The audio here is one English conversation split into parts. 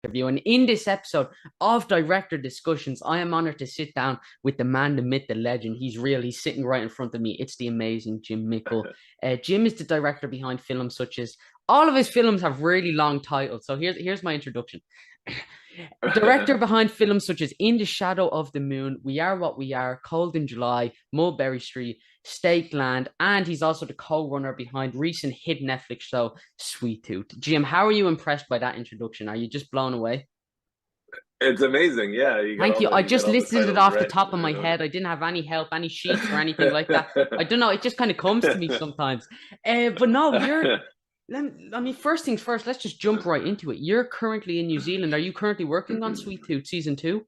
interview. And in this episode of Director Discussions, I am honored to sit down with the man, the myth, the legend. He's real. He's sitting right in front of me. It's the amazing Jim Mickle. Jim is the director behind films such as, all of his films have really long titles. So here's my introduction. Director behind films such as In the Shadow of the Moon, We Are What We Are, Cold in July, Mulberry Street, STAKELAND, and he's also the co-runner behind recent hit Netflix show Sweet Tooth. Jim, how are you impressed by that introduction? Are you just blown away? It's amazing. Yeah, you got Thank all you. the I you got just all the listed it titles off the right. top of my head. I didn't have any help, any sheets or anything like that. I don't know. It just kind of comes to me sometimes. But no, I mean, first things first, let's just jump right into it. You're currently in New Zealand. Are you currently working on Sweet Tooth season two?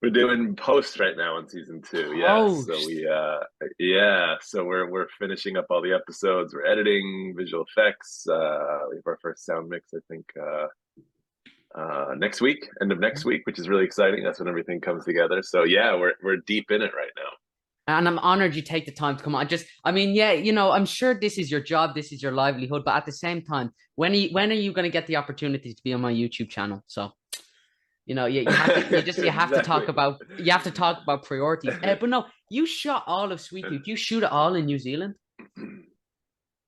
We're doing post right now in season two. Yes. So Post. so we're finishing up all the episodes. We're editing visual effects. We have our first sound mix, I think, next week, end of next week, which is really exciting. That's when everything comes together. So yeah, we're deep in it right now. And I'm honored you take the time to come on. I mean, yeah, I'm sure this is your job, this is your livelihood, but at the same time, when are you going to get the opportunity to be on my YouTube channel? So, Exactly. you have to talk about priorities. But no, you shot all of Sweet Tooth. You shoot it all in New Zealand.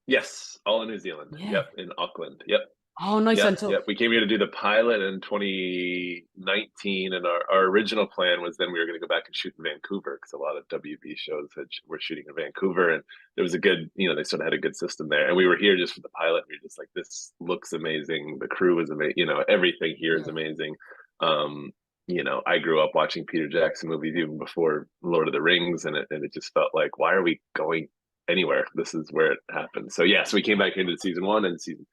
Yes, all in New Zealand. Yeah. Yep, in Auckland. Yep. Oh, nice. Yep, And so, yep. We came here to do the pilot in 2019, and our original plan was then we were going to go back and shoot in Vancouver because a lot of WB shows were shooting in Vancouver, and there was a good, they sort of had a good system there. And we were here just for the pilot. We were just like, this looks amazing. The crew is amazing. Everything here is yeah. amazing. I grew up watching Peter Jackson movies even before Lord of the Rings, and it just felt like, why are we going anywhere? This is where it happened. So yes, we came back into season one and season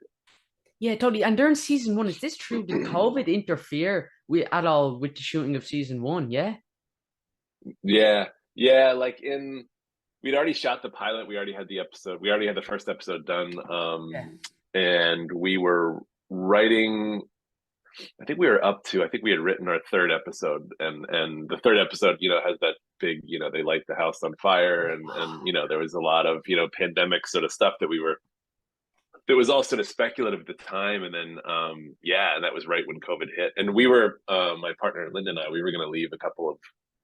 Yeah, totally. And during season one, is this true? Did two. COVID interfere at all with the shooting of season one? Yeah. Yeah, yeah. We'd already shot the pilot. We already had the episode. We already had the first episode done. Yeah. And we were writing. I think we were up to. I think we had written our third episode, and the third episode, has that big. They light the house on fire, and there was a lot of pandemic sort of stuff that was all sort of speculative at the time. And then and that was right when COVID hit, and we were my partner Linda and I, we were going to leave a couple of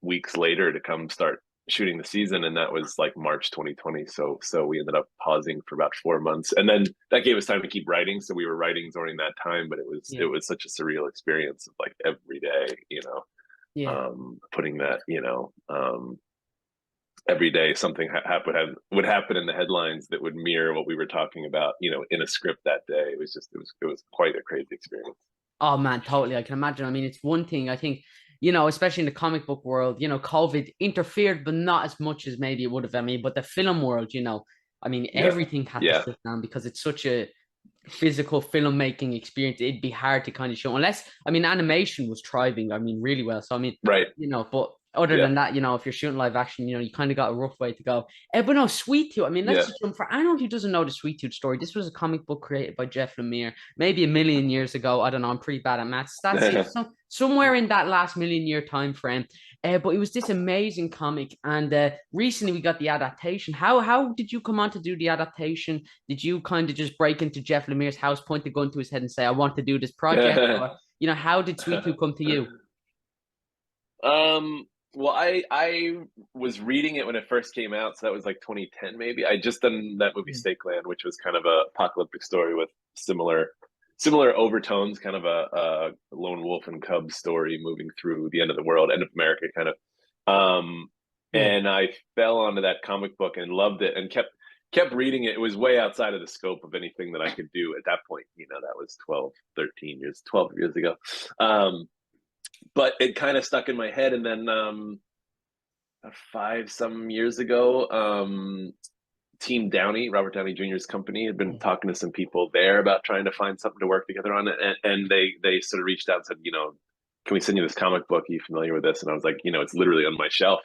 weeks later to come start shooting the season, and that was like March 2020. So we ended up pausing for about 4 months, and then that gave us time to keep writing. So we were writing during that time, but it Yeah. was such a surreal experience of like every day, Yeah. putting that, every day something would happen in the headlines that would mirror what we were talking about, in a script that day. It was quite a crazy experience. Oh man, totally. I can imagine. I mean, it's one thing I think, especially in the comic book world, COVID interfered, but not as much as maybe it would have. I mean, but the film world, I mean, Yeah, everything had to yeah, sit down because it's such a physical filmmaking experience. It'd be hard to kind of show unless, I mean, animation was thriving. I mean, really well. So I mean, right, but other yeah, than that, if you're shooting live action, you kind of got a rough way to go. But no, Sweet Tooth. I mean, let's yeah. just jump for anyone who doesn't know the Sweet Tooth story. This was a comic book created by Jeff Lemire, maybe a million years ago. I don't know. I'm pretty bad at maths. That's it. So somewhere in that last million year time frame. But it was this amazing comic, and recently we got the adaptation. How did you come on to do the adaptation? Did you kind of just break into Jeff Lemire's house, point the gun to his head, and say, "I want to do this project"? Or how did Sweet Tooth come to you? um, well, I was reading it when it first came out, so that was like 2010 maybe. I just done that movie Yeah, Stakeland, which was kind of a apocalyptic story with similar overtones, kind of a lone wolf and cub story moving through the end of the world, end of America, kind of. Um, yeah, and I fell onto that comic book and loved it, and kept reading it. It was way outside of the scope of anything that I could do at that point. That was 12 years ago. But it kind of stuck in my head. And then 5 some years ago, Team Downey, Robert Downey Jr.'s company, had been yeah, talking to some people there about trying to find something to work together on, and they sort of reached out and said, can we send you this comic book? Are you familiar with this? And I was like, it's literally on my shelf.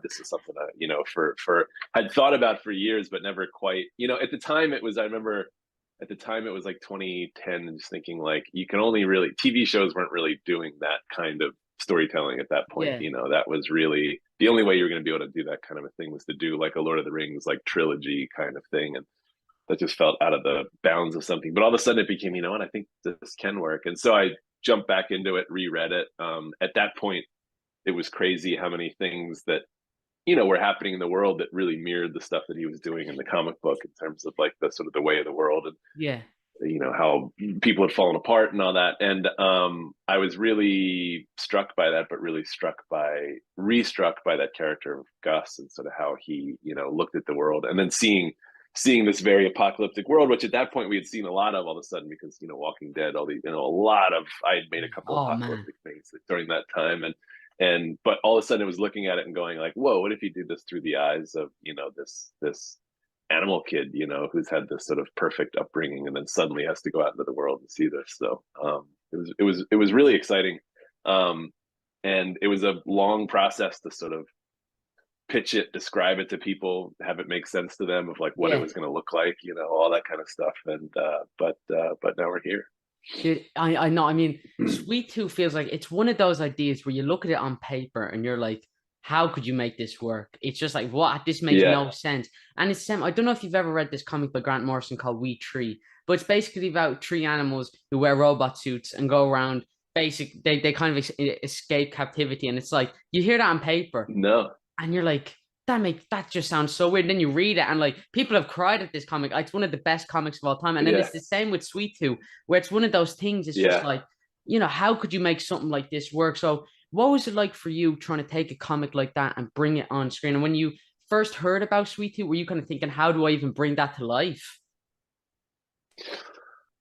This is something I, for had thought about for years, but never quite. At the time it was. I remember at the time it was like 2010, and just thinking like you can only really TV shows weren't really doing that kind of storytelling at that point. yeah. That was really the only way you were going to be able to do that kind of a thing was to do like a Lord of the Rings like trilogy kind of thing, and that just felt out of the bounds of something. But all of a sudden it became, I think this can work. And so jumped back into it, reread it. At that point, it was crazy how many things that, were happening in the world that really mirrored the stuff that he was doing in the comic book in terms of like the sort of the way of the world, and Yeah. how people had fallen apart and all that. And I was really struck by that, but really restruck by that character of Gus, and sort of how he, looked at the world, and then seeing this very apocalyptic world, which at that point we had seen a lot of all of a sudden, because, Walking Dead, all the, a lot of, I had made a couple Oh man. apocalyptic things during that time. But all of a sudden it was looking at it and going like, whoa, what if you do this through the eyes of, this animal kid, who's had this sort of perfect upbringing, and then suddenly has to go out into the world and see this. So it was really exciting. And it was a long process to sort of pitch it, describe it to people, have it make sense to them of like what it was going to look like, all that kind of stuff. And but now we're here. Dude, I know. I mean, Sweet Tooth feels like it's one of those ideas where you look at it on paper and you're like, how could you make this work? It's just like, what? This makes no sense. And it's I don't know if you've ever read this comic by Grant Morrison called We Tree, but it's basically about three animals who wear robot suits and go around. They kind of escape captivity, and it's like you hear that on paper, and you're like, that just sounds so weird. And then you read it, and like people have cried at this comic. It's one of the best comics of all time. And then it's the same with Sweet Tooth, where it's one of those things. It's just like, how could you make something like this work? So what was it like for you trying to take a comic like that and bring it on screen? And when you first heard about Sweet Tooth, were you kind of thinking, how do I even bring that to life?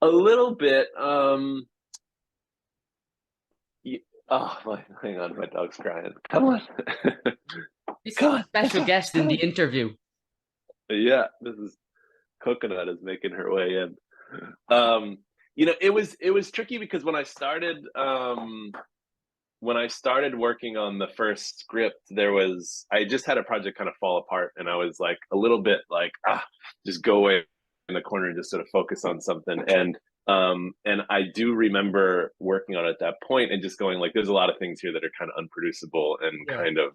A little bit. Hang on, my dog's crying. Come on. This is a special guest in the interview. Yeah, this is Coconut is making her way in. It was tricky because when I started working on the first script, I just had a project kind of fall apart, and I was like a little bit like, just go away in the corner and just sort of focus on something. And I do remember working on it at that point and just going like, there's a lot of things here that are kind of unproducible and kind of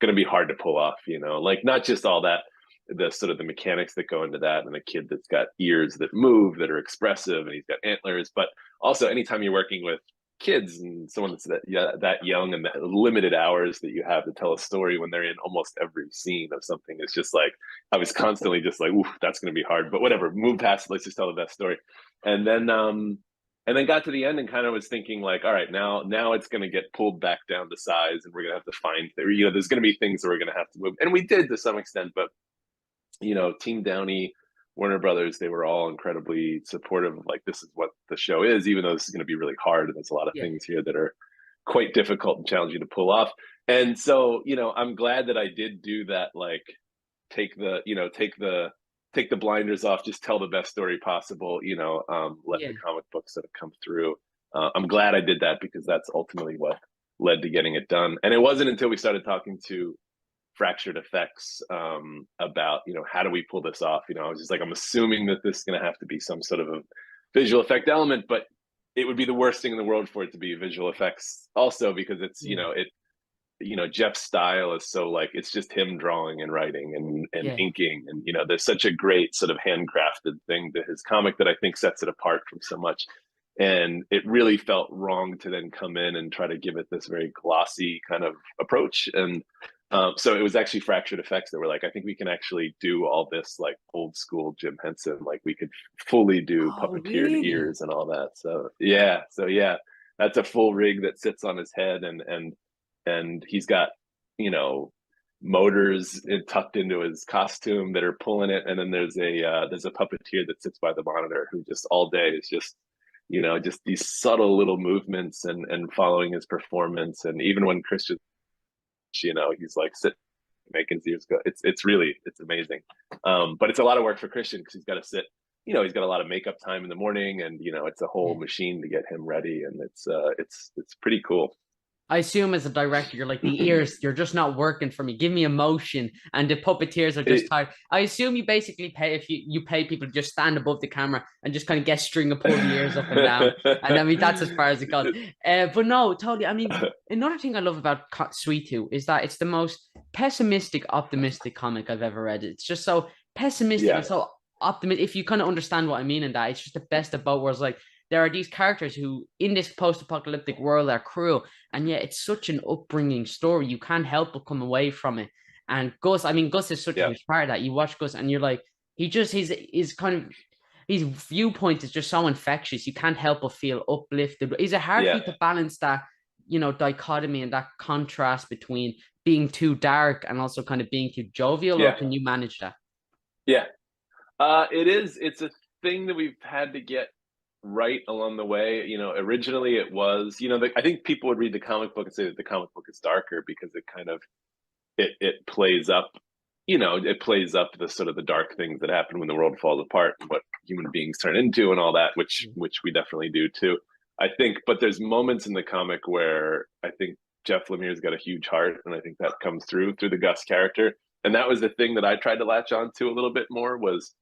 going to be hard to pull off, like not just all that, the sort of the mechanics that go into that, and the kid that's got ears that move, that are expressive, and he's got antlers, but also anytime you're working with kids and someone that's that young, and the limited hours that you have to tell a story when they're in almost every scene of something, it's just like, I was constantly just like, ooh, that's going to be hard, but whatever, move past it, let's just tell the best story. And then got to the end and kind of was thinking like, all right, now it's going to get pulled back down to size, and we're going to have to find, there's going to be things that we're going to have to move. And we did to some extent, but Team Downey, Warner Brothers, they were all incredibly supportive of like, this is what the show is, even though this is going to be really hard. And there's a lot of things here that are quite difficult and challenging to pull off. And so, I'm glad that I did do that, like take the blinders off, just tell the best story possible, let the comic books sort of come through. I'm glad I did that, because that's ultimately what led to getting it done. And it wasn't until we started talking to Fractured Effects about, how do we pull this off? I was just like, I'm assuming that this is going to have to be some sort of a visual effect element, but it would be the worst thing in the world for it to be visual effects also, because it's, Jeff's style is so like, it's just him drawing and writing and inking. And, there's such a great sort of handcrafted thing to his comic that I think sets it apart from so much. And it really felt wrong to then come in and try to give it this very glossy kind of approach. And so it was actually Fractured Effects that were like, I think we can actually do all this like old school Jim Henson, like we could fully do puppeteered ears and all that. So yeah, that's a full rig that sits on his head, and he's got, motors tucked into his costume that are pulling it, and then there's a puppeteer that sits by the monitor who just all day is just just these subtle little movements and following his performance. And even when Christian, he's like sitting, making his ears go, it's amazing. But it's a lot of work for Christian, because he's got to sit, he's got a lot of makeup time in the morning, and it's a whole machine to get him ready, and it's pretty cool. I assume as a director, you're like, the ears, you're just not working for me. Give me emotion. And the puppeteers are just tired. I assume you basically pay, if you pay people to just stand above the camera and just kind of get string and pull the ears up and down. And I mean, that's as far as it goes. But no, totally. I mean, another thing I love about Sweet Tooth is that it's the most pessimistic, optimistic comic I've ever read. It's just so pessimistic and so optimistic. If you kind of understand what I mean in that, it's just the best of both worlds. Like, there are these characters who in this post-apocalyptic world are cruel, and yet it's such an upbringing story. You can't help but come away from it. And Gus, I mean, Gus is such a huge part of that. You watch Gus and you're like, he's kind of, his viewpoint is just so infectious. You can't help but feel uplifted. Is it hard for you to balance that, dichotomy and that contrast between being too dark and also kind of being too jovial, or can you manage that? Yeah, it is. It's a thing that we've had to get right along the way. Originally it was, I think people would read the comic book and say that the comic book is darker because it kind of, it plays up, it plays up the sort of the dark things that happen when the world falls apart and what human beings turn into and all that, which we definitely do too. I think, but there's moments in the comic where I think Jeff Lemire's got a huge heart, and I think that comes through the Gus character. And that was the thing that I tried to latch on to a little bit more was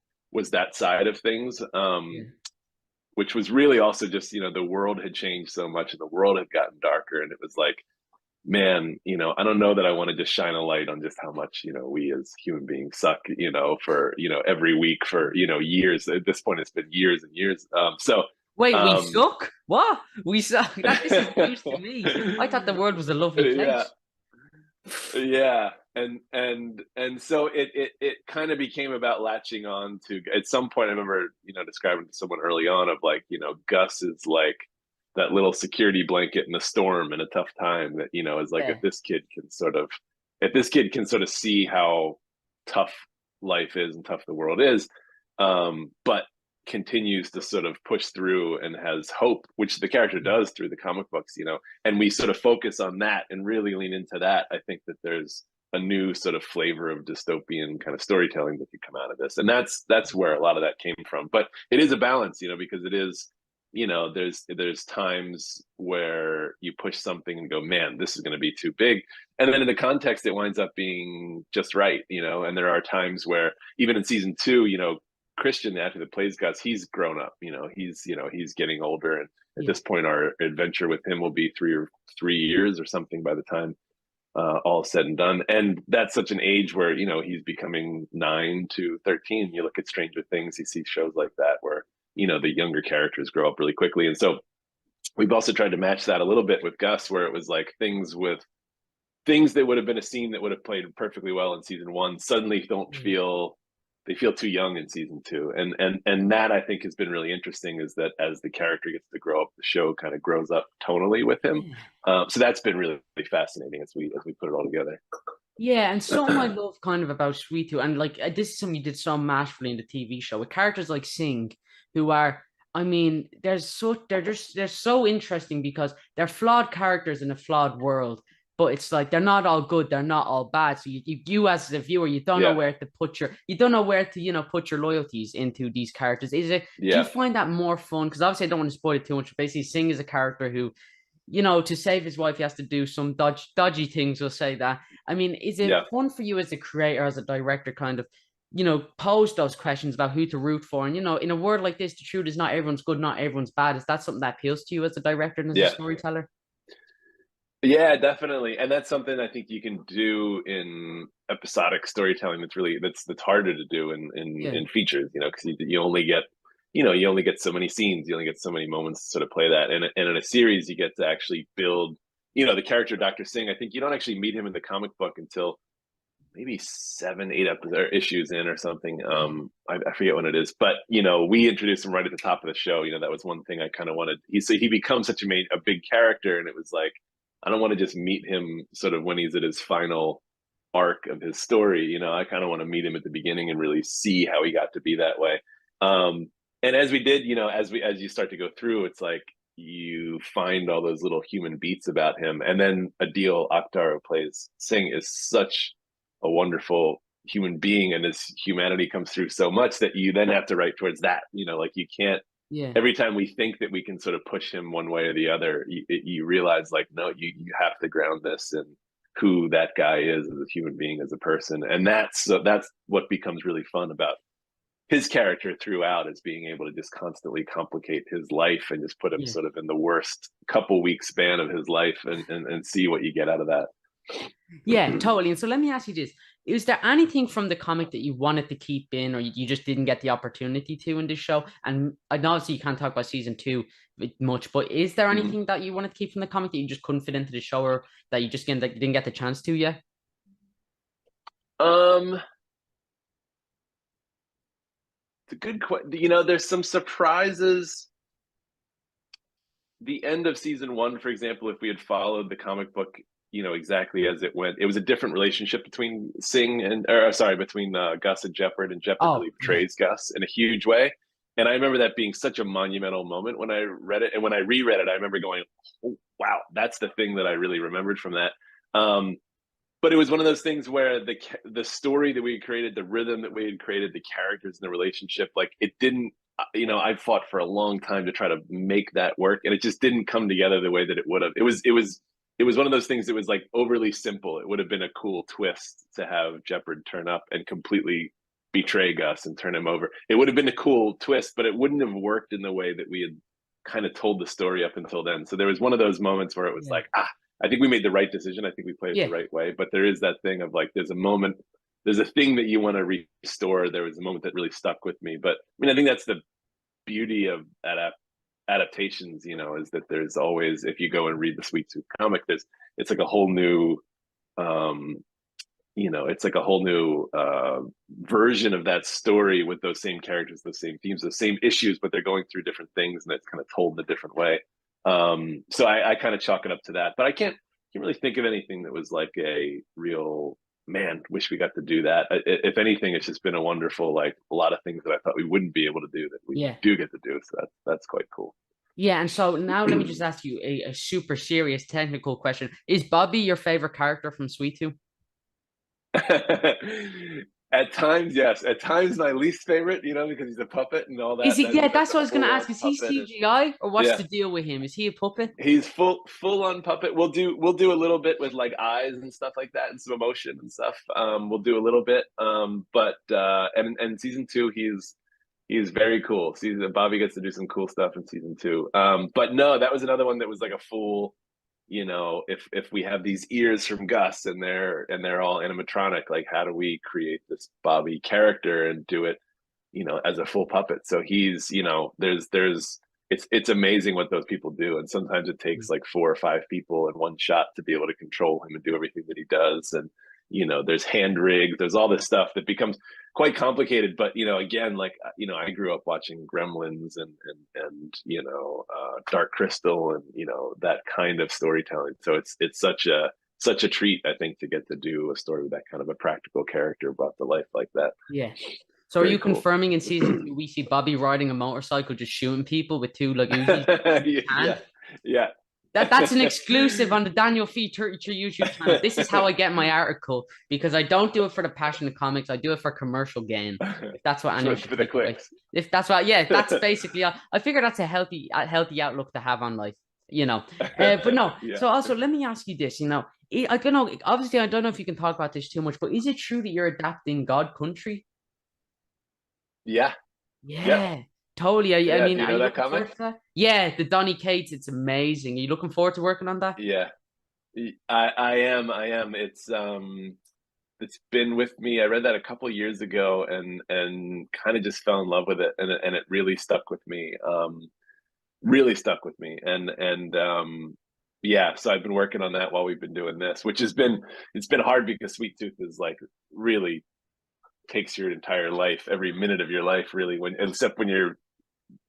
that side of things, which was really also just, the world had changed so much and the world had gotten darker, and it was like, man, I don't know that I want to just shine a light on just how much, we as human beings suck, for, every week for, years. At this point, it's been years and years. Wait, we suck? What? We suck? This is news to me. I thought the world was a lovely place. Yeah. And so it kind of became about latching on to, at some point I remember, describing to someone early on of like, Gus is like that little security blanket in a storm and a tough time that, is like, if this kid can sort of see how tough life is and tough the world is, but continues to sort of push through and has hope, which the character does through the comic books, and we sort of focus on that and really lean into that. I think that there's a new sort of flavor of dystopian kind of storytelling that could come out of this. And that's where a lot of that came from. But it is a balance, because it is, there's times where you push something and go, man, this is going to be too big. And then in the context, it winds up being just right, and there are times where even in season 2, Christian, the actor that plays Gus, he's grown up, he's getting older. And at this point, our adventure with him will be 3 years or something by the time all said and done. And that's such an age where, he's becoming 9 to 13. You look at Stranger Things, you see shows like that where, the younger characters grow up really quickly. And so we've also tried to match that a little bit with Gus, where it was like things that would have been a scene that would have played perfectly well in season 1 suddenly they feel too young in season 2. And that I think has been really interesting, is that as the character gets to grow up, the show kind of grows up tonally with him. So that's been really, really fascinating as we put it all together. Yeah, and something I love kind of about Sweet Tooth, and like this is something you did so masterfully in the TV show with characters like Singh, who are, I mean, they're so interesting because they're flawed characters in a flawed world, but it's like they're not all good, they're not all bad. So you as the viewer, you don't know where to put put your loyalties into these characters. Do you find that more fun? Because obviously I don't want to spoil it too much. But basically, Singh is a character who, to save his wife, he has to do some dodgy things. We'll say that. I mean, is it fun for you as a creator, as a director, kind of, pose those questions about who to root for? And, in a world like this, the truth is not everyone's good, not everyone's bad. Is that something that appeals to you as a director and as a storyteller? Yeah, definitely. And that's something I think you can do in episodic storytelling. That's harder to do in features, because you only get so many scenes, you only get so many moments to sort of play that. And in a series, you get to actually build, the character Dr. Singh. I think you don't actually meet him in the comic book until maybe 7, 8 issues in or something. I forget when it is, but we introduced him right at the top of the show. That was one thing I kind of wanted. He becomes such a big character, and it was like, I don't want to just meet him sort of when he's at his final arc of his story. I kind of want to meet him at the beginning and really see how he got to be that way. And as we did, as you start to go through, it's like you find all those little human beats about him. And then Adil Akhtar, who plays Singh, is such a wonderful human being, and his humanity comes through so much that you then have to write towards that. Like you can't. Every time we think that we can sort of push him one way or the other, you realize like, no, you have to ground this in who that guy is as a human being, as a person. And that's what becomes really fun about his character throughout, is being able to just constantly complicate his life and just put him sort of in the worst couple week span of his life and see what you get out of that. Yeah, totally. And so let me ask you this. Is there anything from the comic that you wanted to keep in or you just didn't get the opportunity to in this show? And I know obviously you can't talk about season 2 much, but is there anything that you wanted to keep from the comic that you just couldn't fit into the show or that you just didn't get the chance to yet? Um, it's a good question. You know, there's some surprises. The end of season 1, for example, if we had followed the comic book, you know, exactly as it went, it was a different relationship between between Gus and Jeopard, and Jeopard Oh, really yeah. betrays Gus in a huge way. And I remember that being such a monumental moment when I read it. And when I reread it, I remember going, oh, wow, that's the thing that I really remembered from that. But it was one of those things where the story that we had created, the rhythm that we had created, the characters and the relationship, like it didn't. You know, I fought for a long time to try to make that work, and it just didn't come together the way that it would have. It was one of those things that was like overly simple. It would have been a cool twist to have Jeopard turn up and completely betray Gus and turn him over. It would have been a cool twist, but it wouldn't have worked in the way that we had kind of told the story up until then. So there was one of those moments where it was Yeah. like, I think we made the right decision. I think we played it the Yeah. right way. But there is that thing of like, there's a thing that you want to restore. There was a moment that really stuck with me. But I mean, I think that's the beauty of adaptations, you know, is that there's always, if you go and read the Sweet Tooth comic, it's like a whole new, um, you know, it's like a whole new version of that story with those same characters, those same themes, those same issues, but they're going through different things, and it's kind of told in a different way. So I kind of chalk it up to that, but I can't really think of anything that was like a real, man, wish we got to do that. If anything, it's just been a wonderful, like a lot of things that I thought we wouldn't be able to do that we Yeah. do get to do. So that's quite cool. Yeah. And so now let me just ask you a super serious technical question. Is Bobby your favorite character from Sweet Tooth? At times, yes. At times, my least favorite, you know, because he's a puppet and all Is that. he? Yeah, That's that's a what I was going to full ask. on Is he puppet, and CGI or what's yeah, the deal with him? Is he a puppet? he's full on puppet. We'll do a little bit with like eyes and stuff like that, and some emotion and stuff. We'll do a little bit. But and season 2, he's very cool. Season Bobby gets to do some cool stuff in season 2. But no, that was another one that was like a full, you know, if we have these ears from Gus and they're all animatronic, like how do we create this Bobby character and do it, you know, as a full puppet? So he's, you know, there's it's amazing what those people do, and sometimes it takes like 4 or 5 people in one shot to be able to control him and do everything that he does. And you know, there's hand rigs, there's all this stuff that becomes quite complicated. But you know, again, like you know, I grew up watching Gremlins and you know, Dark Crystal, and you know, that kind of storytelling. So it's such a treat, I think, to get to do a story with that kind of a practical character brought to life like that. Yeah. So are Very you cool. confirming in season 2 we see Bobby riding a motorcycle just shooting people with 2 like Uzis in his Yeah, hand? yeah. That's an exclusive on the Daniel Fee 33 YouTube channel. This is how I get my article because I don't do it for the passion of comics. I do it for commercial gain. If that's what anyone should For the take away. clicks. If that's what, yeah, that's basically. I figure that's a healthy outlook to have on life. You know, but no. Yeah, So also, let me ask you this. You know, I don't know. Obviously, I don't know if you can talk about this too much, but is it true that you're adapting God Country? yeah, yep, Yeah, totally. I yeah. mean, Do you are know you that looking forward comic? to that? Yeah, the Donny Cates. It's amazing. Are you looking forward to working on that? Yeah, I am. It's been with me. I read that a couple years ago, and kind of just fell in love with it, and it really stuck with me. Really stuck with me, and yeah. So I've been working on that while we've been doing this, which it's been hard because Sweet Tooth is like really takes your entire life, every minute of your life, really. When except when you're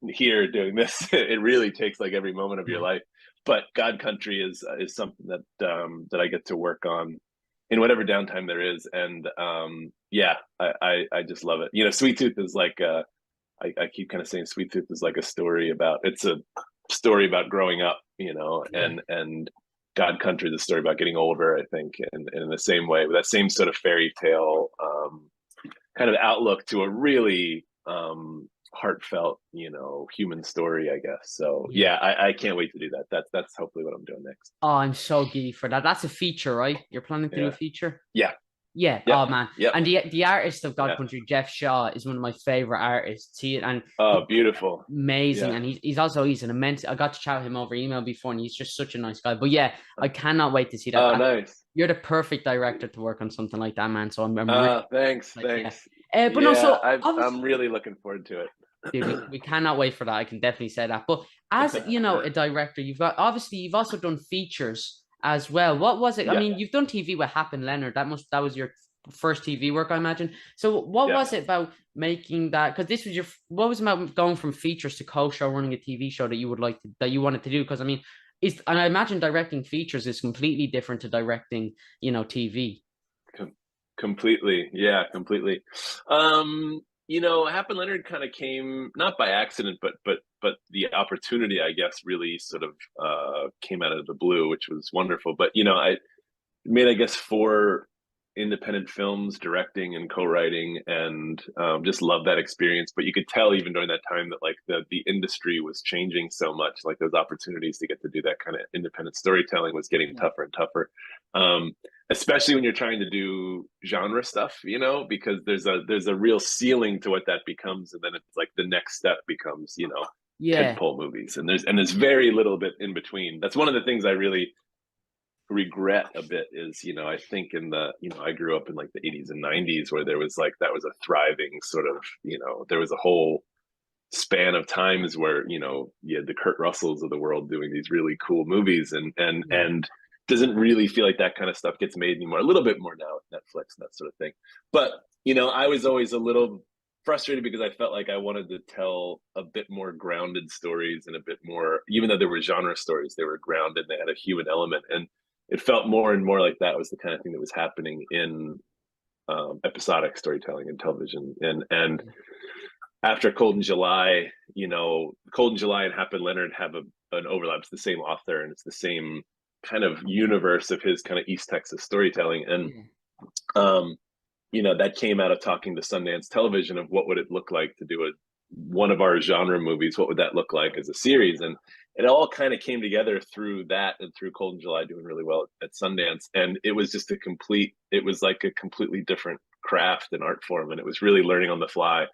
here doing this, it really takes like every moment of your Yeah. life. But God Country is something that I get to work on in whatever downtime there is, and yeah, I just love it. You know, Sweet Tooth is like I keep kind of saying Sweet Tooth is like a story about, it's a story about growing up, you know, Yeah. and God Country is a story about getting older, I think, and in the same way, with that same sort of fairy tale kind of outlook to a really heartfelt, you know, human story, I guess. So Yeah. yeah, I can't wait to do that. That's hopefully what I'm doing next. Oh, I'm so giddy for that. That's a feature, right? You're planning to do a Yeah, feature? yeah, Yeah. Yep. Oh man. Yep. And the artist of God Yeah. Country, Jeff Shaw, is one of my favorite artists. And Oh, he's beautiful. amazing. Yeah. And he's an immense. I got to chat with him over email before, and he's just such a nice guy. But yeah, I cannot wait to see that. Oh, nice. You're the perfect director to work on something like that, man. So I'm really Thanks. like, yeah. Thanks. But no, Yeah, so obviously, I'm really looking forward to it. dude, we cannot wait for that. I can definitely say that. But as you know, a director, you've also done features as well. What was it? I Yeah. mean, you've done TV with Hap and Leonard. That was your first TV work, I imagine. So what Yeah. was it about making that? Because this was what was it about going from features to co-show running a TV show that you wanted to do? Because I mean, and I imagine directing features is completely different to directing, TV. Completely. Yeah, completely. Hap and Leonard kind of came not by accident, but the opportunity, I guess, really sort of came out of the blue, which was wonderful. But I made, I guess, 4 independent films, directing and co-writing, and just love that experience. But you could tell even during that time that like the industry was changing so much. Like those opportunities to get to do that kind of independent storytelling was getting tougher and tougher. Especially when you're trying to do genre stuff, because there's a real ceiling to what that becomes, and then it's like the next step becomes, Yeah. tentpole movies, and there's very little bit in between. That's one of the things I really regret a bit is, I think I grew up in like the 80s and 90s where there was like that was a thriving sort of, there was a whole span of times where you had the Kurt Russells of the world doing these really cool movies, and doesn't really feel like that kind of stuff gets made anymore. A little bit more now with Netflix and that sort of thing. But I was always a little frustrated because I felt like I wanted to tell a bit more grounded stories, and a bit more, even though there were genre stories, they were grounded, they had a human element, and it felt more and more like that was the kind of thing that was happening in episodic storytelling and television. And after Cold in July, Cold in July and Hap and Leonard have an overlap. It's the same author, and it's the same kind of universe of his kind of East Texas storytelling. And that came out of talking to Sundance Television of what would it look like to do one of our genre movies. What would that look like as a series? And it all kind of came together through that, and through Cold in July doing really well at Sundance. And it was just it was like a completely different craft and art form, and it was really learning on the fly.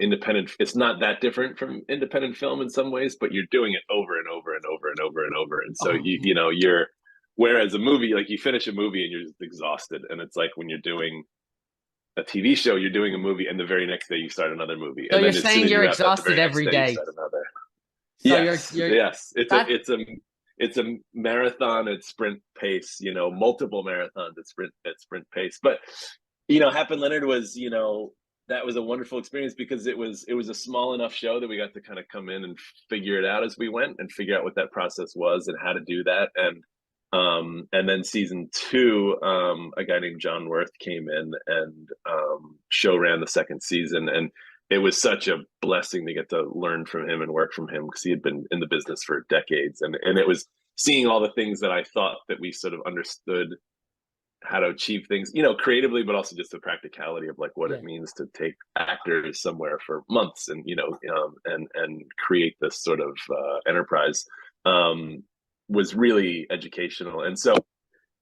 Independent, it's not that different from independent film in some ways, but you're doing it over and over and over and over and over. And so you're, whereas a movie, like you finish a movie and you're just exhausted. And it's like when you're doing a TV show, you're doing a movie, and the very next day you start another movie. So And you're then as soon saying as you you're wrap that, the very exhausted next every day you day. start another. So Yes, yes. It's a marathon at sprint pace, multiple marathons at sprint pace. But Hap and Leonard was, that was a wonderful experience because it was a small enough show that we got to kind of come in and figure it out as we went, and figure out what that process was and how to do that. And then season 2, a guy named John Worth came in and show ran the second season, and it was such a blessing to get to learn from him and work from him, because he had been in the business for decades, and it was seeing all the things that I thought that we sort of understood how to achieve things, creatively, but also just the practicality of like what it means to take actors somewhere for months, and and create this sort of enterprise, was really educational. And so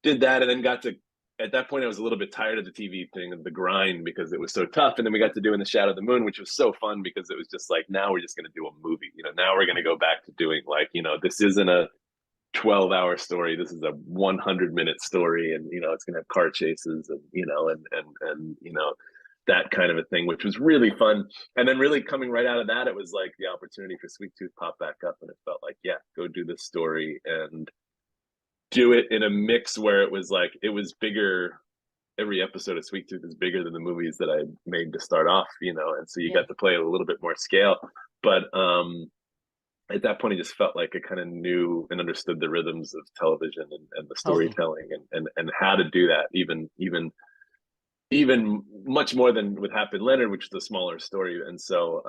did that, and then got to, at that point I was a little bit tired of the TV thing and the grind because it was so tough. And then we got to do In the Shadow of the Moon, which was so fun because it was just like, now we're just going to do a movie. Now we're going to go back to doing like, this isn't a 12-hour story. This is a 100-minute story, and it's going to have car chases, and that kind of a thing, which was really fun. And then really coming right out of that, it was like the opportunity for Sweet Tooth popped back up, and it felt like, yeah, go do this story and do it in a mix where it was like, it was bigger. Every episode of Sweet Tooth is bigger than the movies that I made to start off, and so you got to play a little bit more scale. But at that point, I just felt like I kind of knew and understood the rhythms of television and the storytelling, and how to do that, even much more than with Hap and Leonard, which is a smaller story. And so,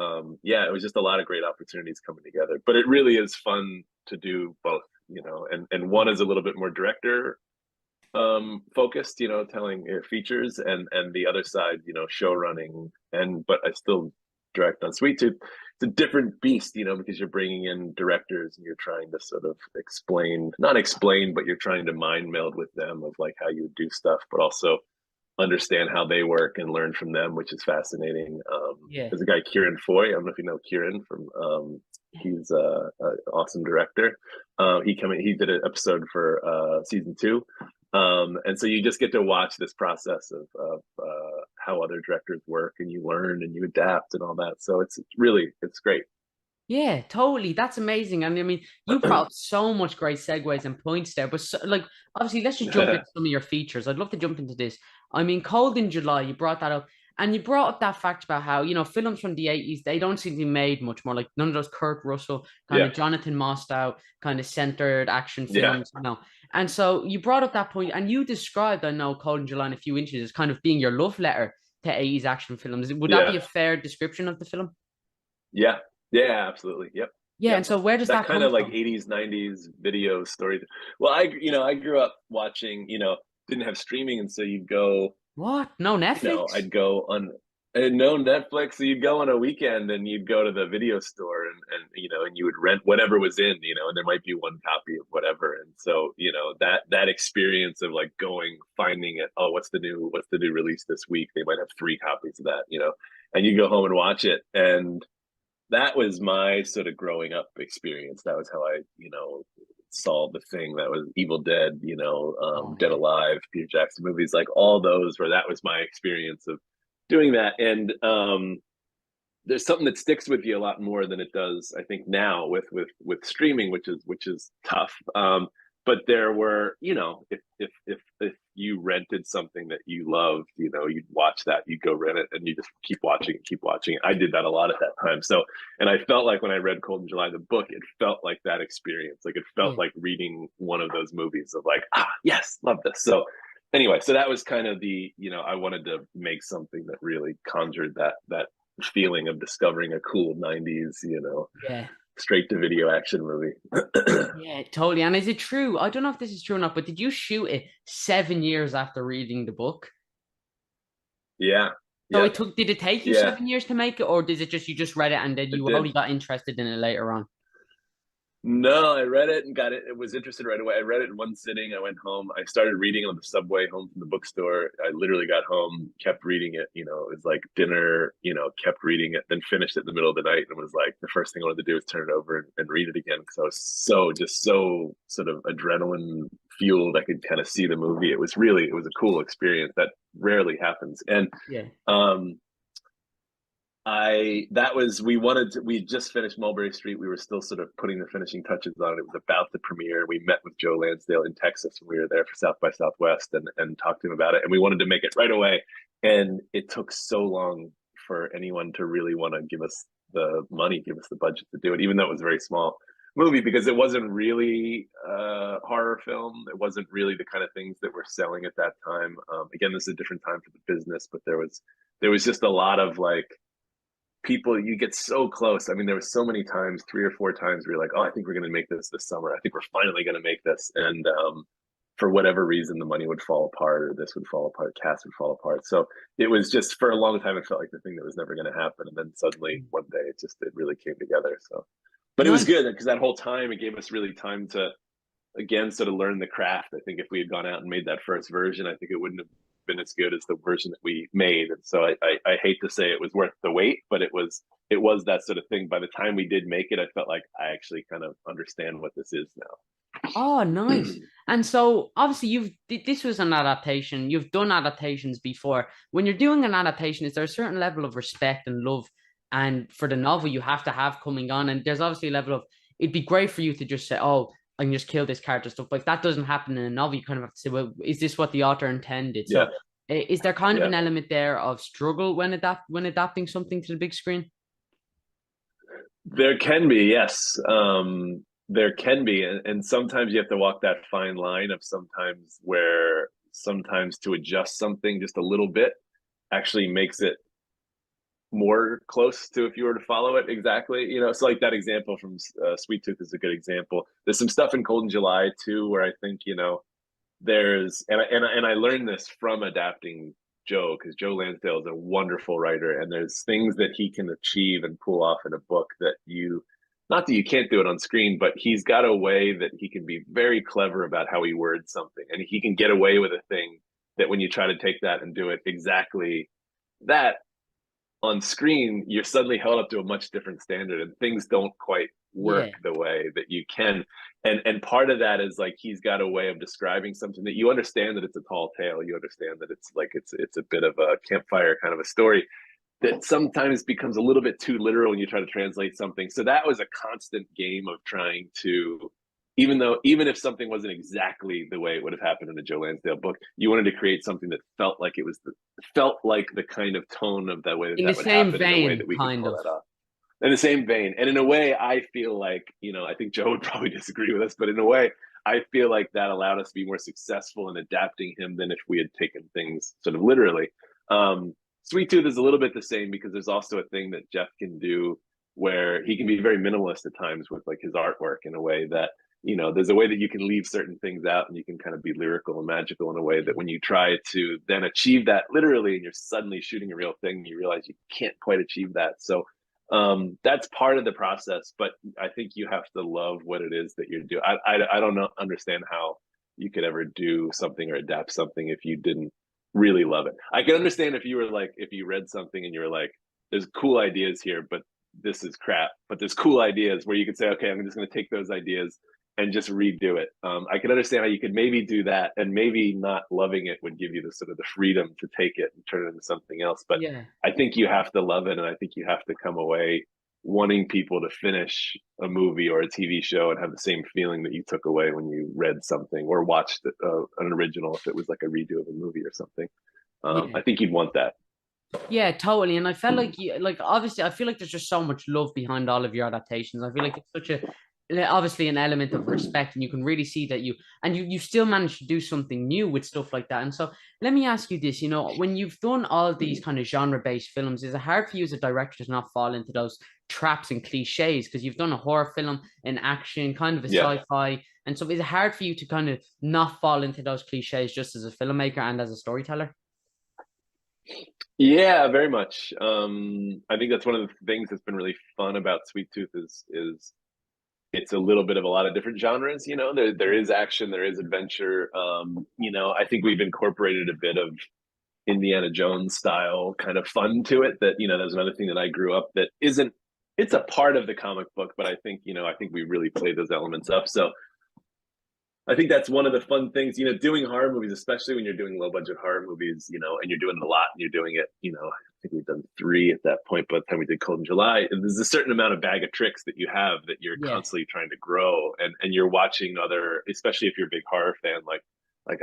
it was just a lot of great opportunities coming together. But it really is fun to do both, and one is a little bit more director focused, telling features, and the other side, show running, but I still direct on Sweet Tooth it's a different beast, because you're bringing in directors and you're trying to sort of not explain, but you're trying to mind meld with them of like how you do stuff, but also understand how they work and learn from them, which is fascinating. Yeah. There's a guy, Kieran Foy. I don't know if you know Kieran from. He's a awesome director. He did an episode for season 2, and so you just get to watch this process of how other directors work, and you learn and you adapt and all that. So it's great. Yeah, totally. That's amazing. And I mean, you brought up so much great segues and points there. But like, obviously, let's just jump into some of your features. I'd love to jump into this. I mean, Cold in July, you brought that up. And you brought up that fact about how, films from the 80s, they don't seem to be made much more like none of those Kurt Russell, kind Yeah, of Jonathan Mostow, kind of centered action yeah, films. And so you brought up that point and you described, I know, Cold in July in a few inches as kind of being your love letter to 80s action films. Would that be yeah, a fair description of the film? yeah, yeah. Absolutely. Yep. Yeah. Yep. And so where does That that kind come of like from? 80s, 90s video story. Well, I grew up watching, didn't have streaming. And so you'd go, What? No Netflix? I'd go on, and no Netflix. So you'd go on a weekend and you'd go to the video store and you would rent whatever was in, and there might be one copy of whatever. And so, that experience of like finding it, oh, what's the new release this week? They might have 3 copies of that, and you go home and watch it. And that was my sort of growing up experience. That was how I, saw The Thing. That was Evil Dead, Oh Dead yeah. Alive, Peter Jackson movies, like all those where that was my experience of doing that. And there's something that sticks with you a lot more than it does, I think, now with streaming, which is tough. But there were, if you rented something that you loved, you'd watch that, you'd go rent it, and you just keep watching it, keep watching it. I did that a lot at that time. So, and I felt like when I read Cold in July, the book, it felt like that experience. Like it felt Yeah. like reading one of those movies of like, yes, love this. So anyway, so that was kind of I wanted to make something that really conjured that feeling of discovering a cool 90s, Yeah. straight to video action movie. Yeah, totally. And is it true? I don't know if this is true or not, but did you shoot it 7 years after reading the book? Yeah. So Yeah. did it take you Yeah. 7 years to make it, or is it just you just read it and then It you did. only got interested in it later on? No, I read it and got it. It was interested right away. I read it in one sitting. I went home. I started reading on the subway home from the bookstore. I literally got home, kept reading it. It was like dinner, kept reading it, then finished it in the middle of the night and was like, the first thing I wanted to do was turn it over and read it again. Because I was so sort of adrenaline fueled. I could kind of see the movie. It was a cool experience that rarely happens. And Yeah. um, we just finished Mulberry Street. We were still sort of putting the finishing touches on it. It was about to premiere. We met with Joe Lansdale in Texas when we were there for South by Southwest and talked to him about it. And we wanted to make it right away. And it took so long for anyone to really want to give us the money, give us the budget to do it, even though it was a very small movie, because it wasn't really a horror film. It wasn't really the kind of things that we're selling at that time. Again, this is a different time for the business, but there was just a lot of like, people, you get so close. I mean, there were so many times, 3 or 4 times, where you're like, oh, I think we're going to make this summer. I think we're finally going to make this. And for whatever reason, the money would fall apart, or this would fall apart, cast would fall apart. So it was just, for a long time, it felt like the thing that was never going to happen. And then suddenly one day it really came together. So, but it was Nice. good because that whole time it gave us really time to, again, sort of learn the craft. I think if we had gone out and made that first version, I think it wouldn't have been as good as the version that we made. And so I hate to say it was worth the wait, but it was that sort of thing. By the time we did make it, I felt like I actually kind of understand what this is Oh, now. nice. And so obviously this was an adaptation. You've done adaptations before. When you're doing an adaptation, is there a certain level of respect and love and for the novel you have to have coming on? And there's obviously a level of it'd be great for you to just say, oh, I can just kill this character stuff. But if that doesn't happen in a novel, you kind of have to say, well, is this what the author intended? Yeah, So is there kind of yeah. an element there of struggle when adapting something to the big screen? There can be, yes. There can be, and sometimes you have to walk that fine line of sometimes to adjust something just a little bit actually makes it more close to if you were to follow it exactly. So like that example from Sweet Tooth is a good example. There's some stuff in Cold in July too where I think there's and I learned this from adapting Joe, because Joe Lansdale is a wonderful writer, and there's things that he can achieve and pull off in a book that you, not that you can't do it on screen, but he's got a way that he can be very clever about how he words something, and he can get away with a thing that when you try to take that and do it exactly that on screen, you're suddenly held up to a much different standard, and things don't quite work the way that you can. And part of that is like he's got a way of describing something that you understand that it's a tall tale. You understand that it's like it's a bit of a campfire kind of a story that sometimes becomes a little bit too literal when you try to translate something. So that was a constant game of trying to, even if something wasn't exactly the way it would have happened in a Joe Lansdale book, you wanted to create something that felt like it was felt like the kind of tone of that way that, In that the would same happen in a way vein, that we could kind pull of. that off. In the same vein. And in a way, I feel like, I think Joe would probably disagree with us, but in a way, I feel like that allowed us to be more successful in adapting him than if we had taken things sort of literally. Sweet Tooth is a little bit the same because there's also a thing that Jeff can do where he can be very minimalist at times with like his artwork in a way that, there's a way that you can leave certain things out and you can kind of be lyrical and magical in a way that when you try to then achieve that literally and you're suddenly shooting a real thing, you realize you can't quite achieve that. So that's part of the process, but I think you have to love what it is that you're doing. I don't understand how you could ever do something or adapt something if you didn't really love it. I can understand if you were like, if you read something and you were like, there's cool ideas here, but this is crap. But there's cool ideas where you could say, okay, I'm just going to take those ideas and just redo it. I can understand how you could maybe do that, and maybe not loving it would give you the sort of the freedom to take it and turn it into something else. But I think you have to love it, and I think you have to come away wanting people to finish a movie or a TV show and have the same feeling that you took away when you read something or watched an original, if it was like a redo of a movie or something. I think you'd want that. Yeah, totally. And I felt like obviously I feel like there's just so much love behind all of your adaptations. I feel like it's such a obviously an element of respect, and you can really see that you still manage to do something new with stuff like that. And so let me ask you this, when you've done all these kind of genre-based films, is it hard for you as a director to not fall into those traps and cliches? Because you've done a horror film, an action, kind of a sci-fi. And so is it hard for you to kind of not fall into those cliches just as a filmmaker and as a storyteller? Yeah, very much. I think that's one of the things that's been really fun about Sweet Tooth is it's a little bit of a lot of different genres. There is action, there is adventure. I think we've incorporated a bit of Indiana Jones style kind of fun to it. That there's another thing that I grew up that isn't. It's a part of the comic book, but I think we really play those elements up. So I think that's one of the fun things, doing horror movies, especially when you're doing low budget horror movies, and you're doing it a lot and you're doing it, I think we've done 3 at that point by the time we did Cold in July. There's a certain amount of bag of tricks that you have that you're constantly trying to grow, and you're watching other, especially if you're a big horror fan, like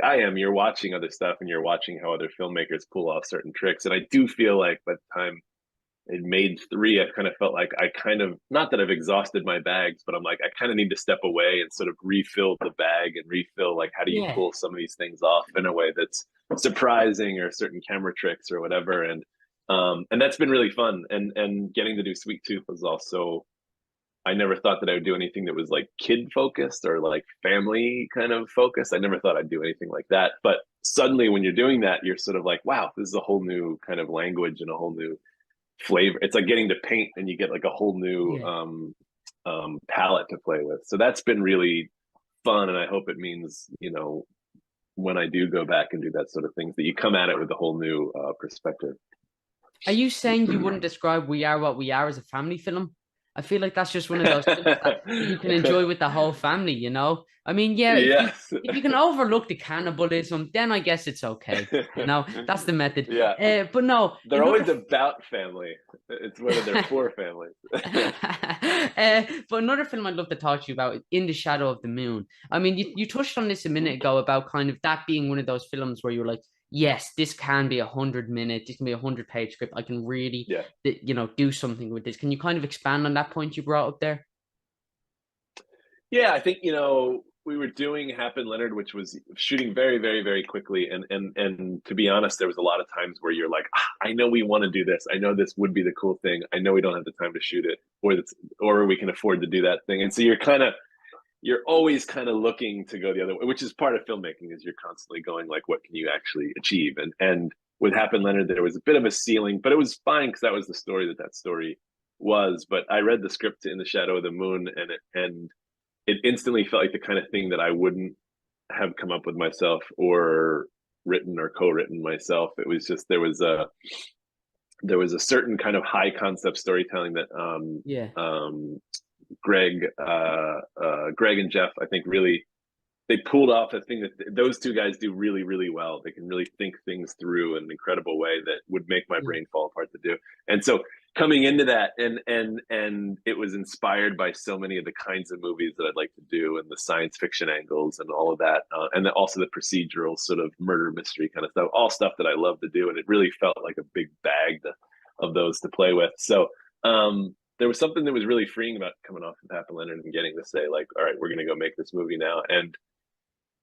I am, you're watching other stuff and you're watching how other filmmakers pull off certain tricks. And I do feel like by the time it made 3, I kind of felt like I kind of, not that I've exhausted my bags, but I'm like, I kind of need to step away and sort of refill the bag and refill, like, how do you pull some of these things off in a way that's surprising, or certain camera tricks or whatever. And that's been really fun. And getting to do Sweet Tooth was also, I never thought that I would do anything that was like kid focused or like family kind of focused. I never thought I'd do anything like that. But suddenly when you're doing that, you're sort of like, wow, this is a whole new kind of language and a whole new flavor. It's like getting to paint and you get like a whole new palette to play with. So that's been really fun, and I hope it means when I do go back and do that sort of things, that you come at it with a whole new perspective. Are you saying you wouldn't describe We Are What We Are as a family film? I feel like that's just one of those things that you can enjoy with the whole family, I mean, if you can overlook the cannibalism, then I guess it's okay. That's the method. But no, they're always about family. It's whether they're for families. But another film I'd love to talk to you about is In the Shadow of the Moon. I mean, you touched on this a minute ago about kind of that being one of those films where you're like, yes, this can be 100 minutes, this can be 100-page script. I can really, do something with this. Can you kind of expand on that point you brought up there? Yeah, I think, we were doing HAP and Leonard, which was shooting very, very, very quickly. And to be honest, there was a lot of times where you're like, I know we want to do this. I know this would be the cool thing. I know we don't have the time to shoot it, or we can afford to do that thing. And so you're always kind of looking to go the other way, which is part of filmmaking, is you're constantly going like, what can you actually achieve? And with Hap and Leonard, there was a bit of a ceiling, but it was fine because that was the story that story was. But I read the script to In the Shadow of the Moon, and it instantly felt like the kind of thing that I wouldn't have come up with myself or written or co-written myself. It was just there was a certain kind of high concept storytelling that Greg and Jeff, I think, really they pulled off a thing that those two guys do really, really well. They can really think things through in an incredible way that would make my brain fall apart to do. And so coming into that, and it was inspired by so many of the kinds of movies that I'd like to do, and the science fiction angles and all of that, and also the procedural sort of murder mystery kind of stuff, all stuff that I love to do. And it really felt like a big bag of those to play with. So there was something that was really freeing about coming off of Hap and Leonard and getting to say, like, all right, we're going to go make this movie now. And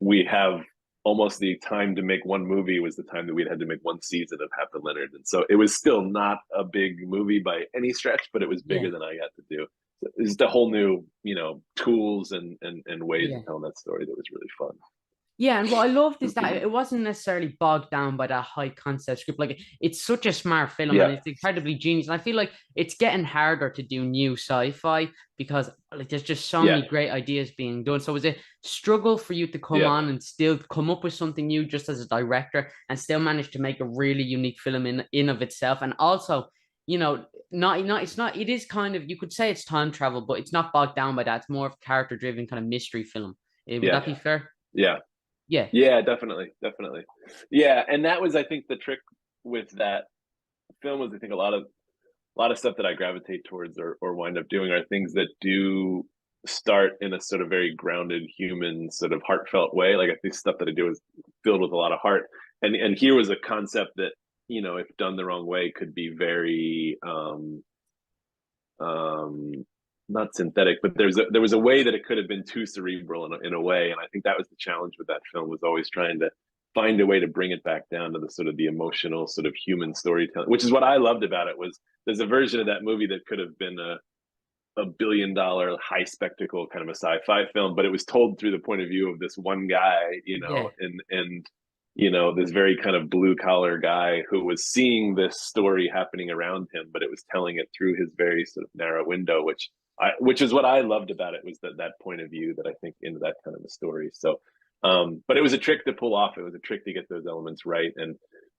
we have almost the time to make one movie was the time that we'd had to make one season of Hap and Leonard. And so it was still not a big movie by any stretch, but it was bigger than I got to do. So it was the whole new, tools and ways of telling that story that was really fun. Yeah, and what I loved is that it wasn't necessarily bogged down by that high concept script. Like, it's such a smart film and it's incredibly genius. And I feel like it's getting harder to do new sci-fi because like there's just so many great ideas being done. So was it a struggle for you to come on and still come up with something new just as a director and still manage to make a really unique film in of itself? And also, it is kind of, you could say it's time travel, but it's not bogged down by that. It's more of a character driven kind of mystery film. Would that be fair? Yeah, definitely. Yeah, and that was, I think, the trick with that film was, I think, a lot of stuff that I gravitate towards or wind up doing are things that do start in a sort of very grounded, human, sort of heartfelt way. Like, I think stuff that I do is filled with a lot of heart. And here was a concept that, if done the wrong way, could be very not synthetic, but there was a way that it could have been too cerebral in a way. And I think that was the challenge with that film, was always trying to find a way to bring it back down to the sort of the emotional sort of human storytelling, which is what I loved about it. Was there's a version of that movie that could have been a $1 billion high spectacle kind of a sci-fi film, but it was told through the point of view of this one guy, and this very kind of blue collar guy who was seeing this story happening around him, but it was telling it through his very sort of narrow window, which is what I loved about it, was that point of view that I think into that kind of a story. So, but it was a trick to pull off. It was a trick to get those elements right. And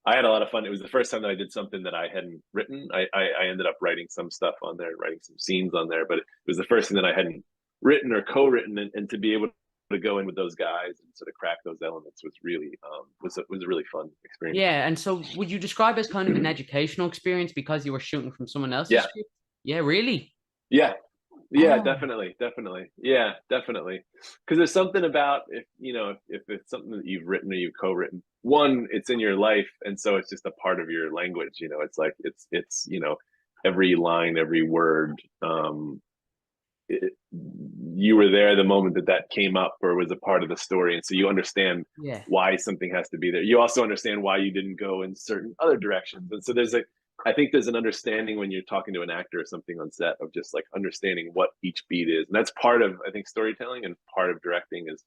I had a lot of fun. It was the first time that I did something that I hadn't written. I ended up writing some stuff on there, writing some scenes on there, but it was the first thing that I hadn't written or co-written, and to be able to go in with those guys and sort of crack those elements was really was a really fun experience. Yeah, and so would you describe it as kind of an educational experience because you were shooting from someone else's script? Yeah, really? Yeah, definitely. Yeah, definitely. Because there's something about if it's something that you've written or you've co-written, one, it's in your life, and so it's just a part of your language. It's like it's every line, every word. You were there the moment that came up or was a part of the story, and so you understand why something has to be there. You also understand why you didn't go in certain other directions, and so I think there's an understanding when you're talking to an actor or something on set of just like understanding what each beat is, and that's part of, I think, storytelling, and part of directing is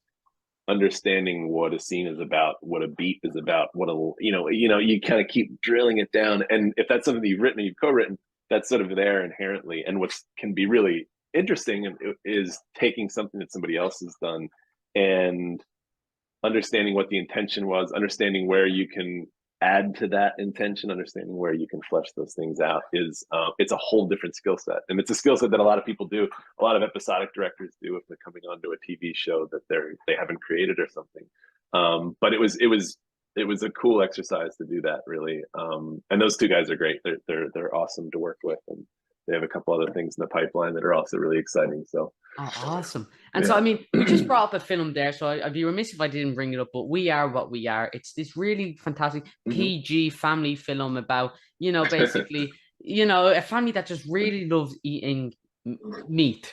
understanding what a scene is about, what a beat is about, you kind of keep drilling it down, and if that's something that you've written or you've co-written, that's sort of there inherently. And what can be really interesting is taking something that somebody else has done and understanding what the intention was, understanding where you can add to that intention, understanding where you can flesh those things out is it's a whole different skill set. And it's a skill set that a lot of people do, a lot of episodic directors do if they're coming onto a TV show that they haven't created or something. But it was a cool exercise to do that, really. And those two guys are great. They're awesome to work with, and they have a couple other things in the pipeline that are also really exciting. So awesome. And so, I mean, we just brought up a film there, so I'd be remiss if I didn't bring it up, but We Are What We Are. It's this really fantastic PG family film about, basically, a family that just really loves eating meat,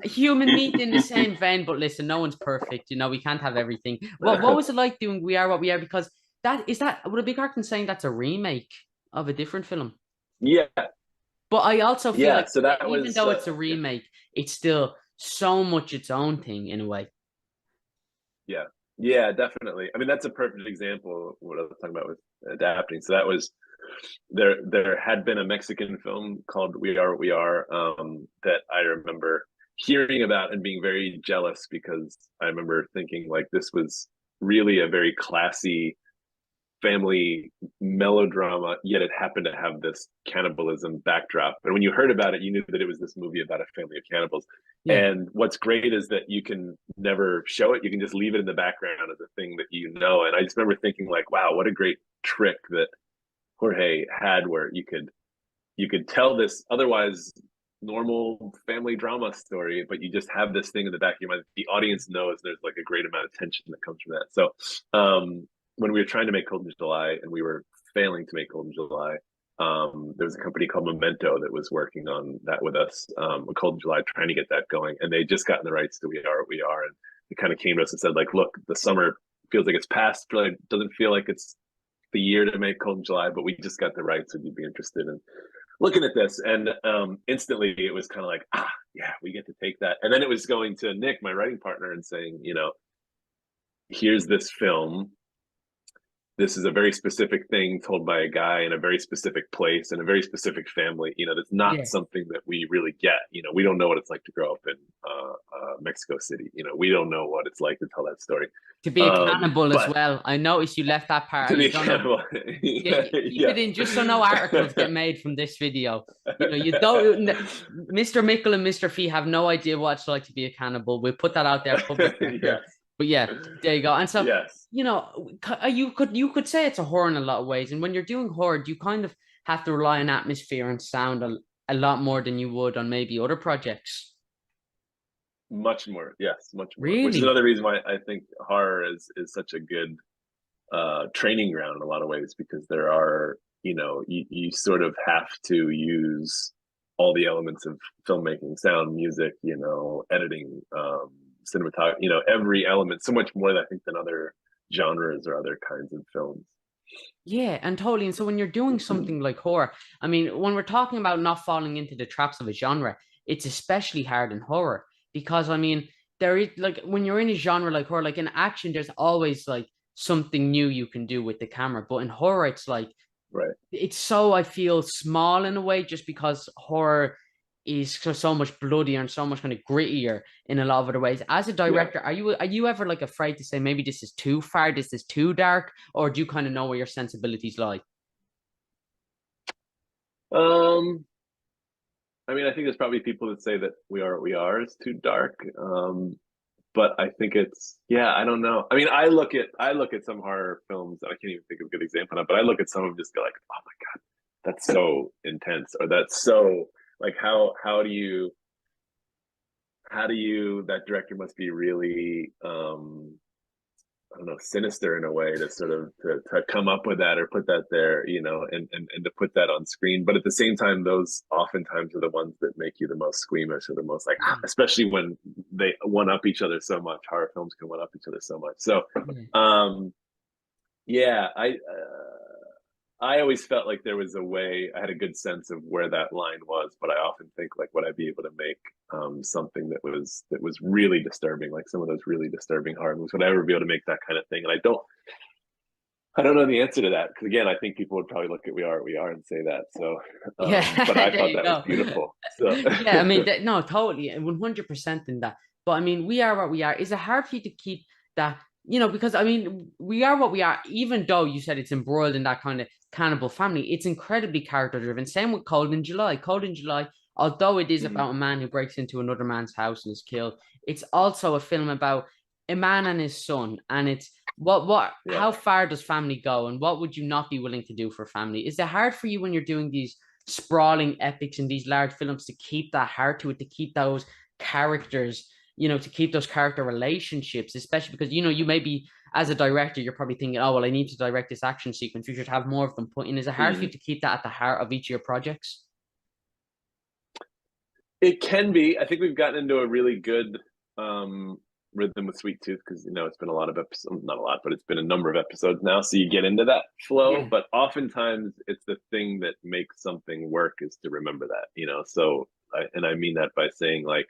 human meat in the same vein. But listen, no one's perfect. We can't have everything. What was it like doing We Are What We Are? Because would it be correct in saying that's a remake of a different film? Yeah. But I also feel like, so that even though it's a remake, it's still so much its own thing in a way. Yeah. Yeah, definitely. I mean, that's a perfect example of what I was talking about with adapting. So that was there had been a Mexican film called We Are What We Are, that I remember hearing about and being very jealous, because I remember thinking like this was really a very classy family melodrama, yet it happened to have this cannibalism backdrop. And when you heard about it, you knew that it was this movie about a family of cannibals. Yeah. And what's great is that you can never show it. You can just leave it in the background as a thing that you know. And I just remember thinking like, wow, what a great trick that Jorge had, where you could tell this otherwise normal family drama story, but you just have this thing in the back of your mind. The audience knows there's like a great amount of tension that comes from that. So when we were trying to make Cold in July and we were failing to make Cold in July, there was a company called Memento that was working on that with us, Cold in July, trying to get that going. And they just gotten the rights to We Are What We Are. And it kind of came to us and said, like, look, the summer feels like it's past, but it doesn't feel like it's the year to make Cold in July, but we just got the rights. Would you be interested in looking at this? And instantly it was kind of like, yeah, we get to take that. And then it was going to Nick, my writing partner, and saying, here's this film. This is a very specific thing told by a guy in a very specific place in a very specific family. That's not Yeah. something that we really get. We don't know what it's like to grow up in Mexico City. We don't know what it's like to tell that story. To be a cannibal as But well. I noticed you left that part to out. be You a don't know. cannibal, Yeah, keep yeah. it in just so no articles get made from this video. You don't. Mr. Mickle and Mr. Fee have no idea what it's like to be a cannibal. We'll put that out there, public record. Yes. But yeah, there you go. And so Yes. you could say it's a horror in a lot of ways. And when you're doing horror, you kind of have to rely on atmosphere and sound a lot more than you would on maybe other projects. Much more. Yes, much more. Which is Really? another reason why I think horror is such a good training ground in a lot of ways, because there are, you sort of have to use all the elements of filmmaking, sound, music, editing, cinematography, every element, so much more, I think, than other genres or other kinds of films. Yeah, and totally. And so when you're doing something like horror, I mean, when we're talking about not falling into the traps of a genre, it's especially hard in horror because I mean, there is like when you're in a genre like horror, like in action, there's always like something new you can do with the camera. But in horror, it's like Right. it's so I feel small in a way just because horror is so much bloodier and so much kind of grittier in a lot of other ways. As a Yeah. director, are you ever like afraid to say maybe this is too far, this is too dark, or do you kind of know where your sensibilities lie? Um, I mean, I think there's probably people that say that We Are What We Are is too dark. But I think it's, yeah, I don't know. I mean, I look at some horror films. I can't even think of a good example now, but I look at some of them just go like, oh my god, that's so intense, or that's so like how do you that director must be really I don't know, sinister in a way to sort of to come up with that or put that there, and to put that on screen. But at the same time, those oftentimes are the ones that make you the most squeamish or the most like, Yeah, especially when they one up each other so much. Horror films can one up each other so much. So, yeah, yeah, I always felt like there was a way. I had a good sense of where that line was, but I often think like, would I be able to make something that was really disturbing, like some of those really disturbing horror movies? Would I ever be able to make that kind of thing? And I don't know the answer to that, because again, I think people would probably look at We Are What We Are and say that. So, but yeah. I There thought you that was go. beautiful. So, Yeah, I mean, no, totally, 100% in that. But I mean, we are what we are. Is it hard for you to keep that? Because I mean, we are what we are. Even though you said it's embroiled in that kind of cannibal family, it's incredibly character driven. Same with Cold in July. Cold in July, although it is mhm, about a man who breaks into another man's house and is killed, it's also a film about a man and his son, and it's yeah. how far does family go, and what would you not be willing to do for family? Is it hard for you when you're doing these sprawling epics in these large films to keep that heart to it, to keep those characters, to keep those character relationships, especially because, you maybe as a director, you're probably thinking, oh, well, I need to direct this action sequence. We should have more of them put in. Is it hard for you Mhm. to keep that at the heart of each of your projects? It can be. I think we've gotten into a really good um, rhythm with Sweet Tooth, because it's been a lot of episodes, not a lot, but it's been a number of episodes now. So you get into that flow, Yeah. but oftentimes it's the thing that makes something work is to remember that. So, and I mean that by saying like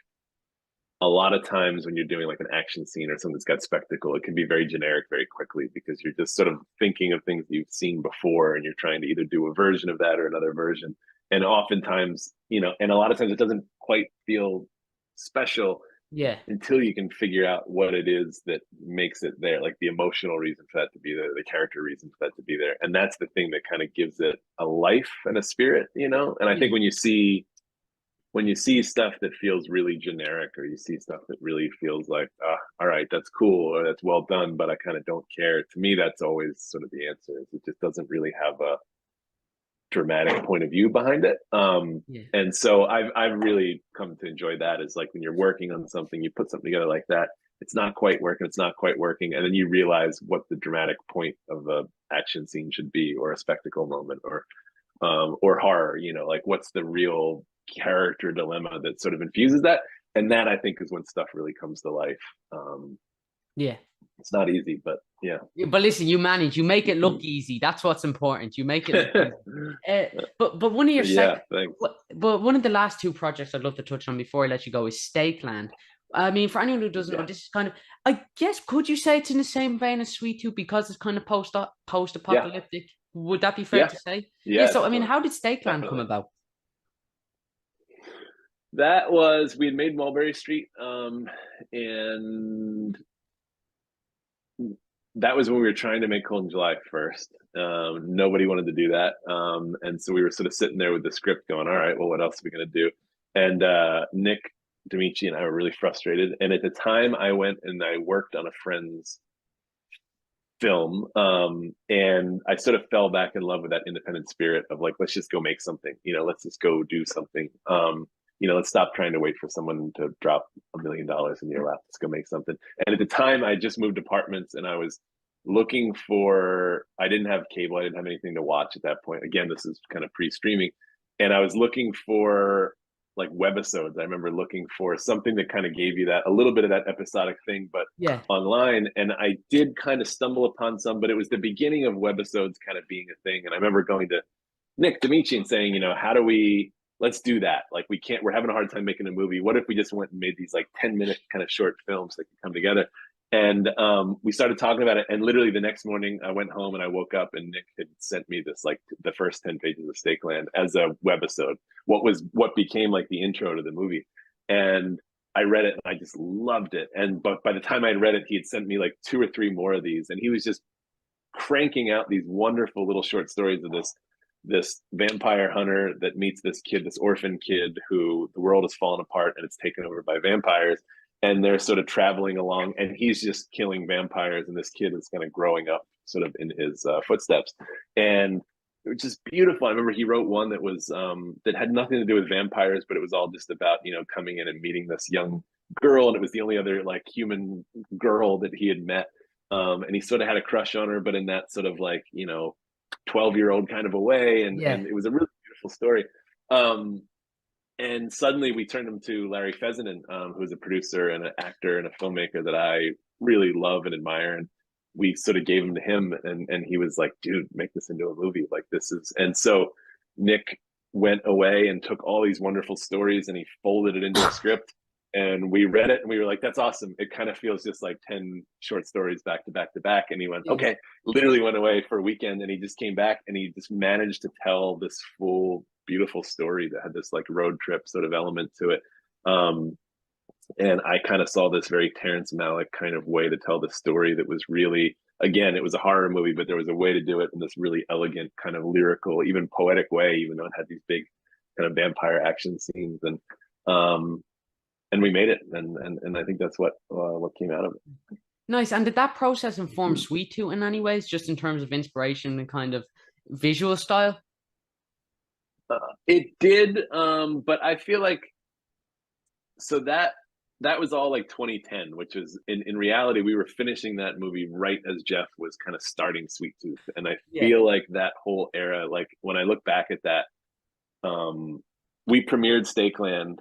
a lot of times when you're doing like an action scene or something that's got spectacle, it can be very generic very quickly because you're just sort of thinking of things you've seen before and you're trying to either do a version of that or another version. And oftentimes, and a lot of times it doesn't quite feel special Yeah. until you can figure out what it is that makes it there, like the emotional reason for that to be there, the character reason for that to be there. And that's the thing that kind of gives it a life and a spirit, And I think Yeah. when you see stuff that feels really generic, or you see stuff that really feels like, all right, that's cool, or that's well done, but I kind of don't care. To me, that's always sort of the answer. It just doesn't really have a dramatic point of view behind it. Yeah. And so I've really come to enjoy that. Is like when you're working on something, you put something together like that, it's not quite working, and then you realize what the dramatic point of the action scene should be, or a spectacle moment, or horror. Like what's the real character dilemma that sort of infuses that, and that I think is when stuff really comes to life. Yeah. It's not easy, but yeah. But listen, you manage. You make it look easy. That's what's important. You make it look easy. But one of your Yeah, thanks. but one of the last two projects I'd love to touch on before I let you go is STAKELAND. I mean, for anyone who doesn't know, this is kind of, I guess, could you say it's in the same vein as Sweet Tooth because it's kind of Yeah, post-apocalyptic? Would that be fair yeah, to say? Yeah. yeah, So, I mean, how did STAKELAND come definitely. about? That was, we had made Mulberry Street, and that was when we were trying to make Cold in July first. Nobody wanted to do that, and so we were sort of sitting there with the script, going, "All right, well, what else are we going to do?" And Nick D'Amici and I were really frustrated. And at the time, I went and I worked on a friend's film, and I sort of fell back in love with that independent spirit of like, let's just go make something. Let's just go do something. Let's stop trying to wait for someone to drop $1 million in your lap. Let's go make something. And at the time, I just moved apartments, and I was looking for. I didn't have cable. I didn't have anything to watch at that point. Again, this is kind of pre-streaming, and I was looking for like webisodes. I remember looking for something that kind of gave you that, a little bit of that episodic thing, but Yeah. online. And I did kind of stumble upon some, but it was the beginning of webisodes kind of being a thing. And I remember going to Nick D'Amici and saying, how do we, let's do that. Like we're having a hard time making a movie. What if we just went and made these like 10-minute kind of short films that could come together? And we started talking about it. And literally the next morning I went home and I woke up and Nick had sent me this, like the first 10 pages of STAKELAND as a webisode, what became like the intro to the movie. And I read it and I just loved it. But by the time I read it, he had sent me like 2 or 3 more of these, and he was just cranking out these wonderful little short stories of this vampire hunter that meets this kid, this orphan kid who the world has fallen apart and it's taken over by vampires. And they're sort of traveling along, and he's just killing vampires, and this kid is kind of growing up sort of in his footsteps. And it was just beautiful. I remember he wrote one that was that had nothing to do with vampires, but it was all just about coming in and meeting this young girl, and it was the only other like human girl that he had met, and he sort of had a crush on her, but in that sort of like 12-year-old kind of a way, and Yeah. it was a really beautiful story. And suddenly we turned him to Larry Fessenden, who's a producer and an actor and a filmmaker that I really love and admire. And we sort of gave him to him, and he was like, dude, make this into a movie. Like this is, and so Nick went away and took all these wonderful stories and he folded it into a script, and we read it and we were like, that's awesome. It kind of feels just like 10 short stories back to back to back. And he went, Yeah. okay, literally went away for a weekend, and he just came back and he just managed to tell this full beautiful story that had this like road trip sort of element to it. And I kind of saw this very Terrence Malick kind of way to tell the story that was really, again, it was a horror movie, but there was a way to do it in this really elegant kind of lyrical, even poetic way, even though it had these big kind of vampire action scenes. And we made it, and I think that's what came out of it. Nice. And did that process inform Sweet Tooth in any ways, just in terms of inspiration and kind of visual style? It did, but I feel like so that was all like 2010, which was in reality we were finishing that movie right as Jeff was kind of starting Sweet Tooth, and I Yeah. feel like that whole era, like when I look back at that, we premiered STAKELAND,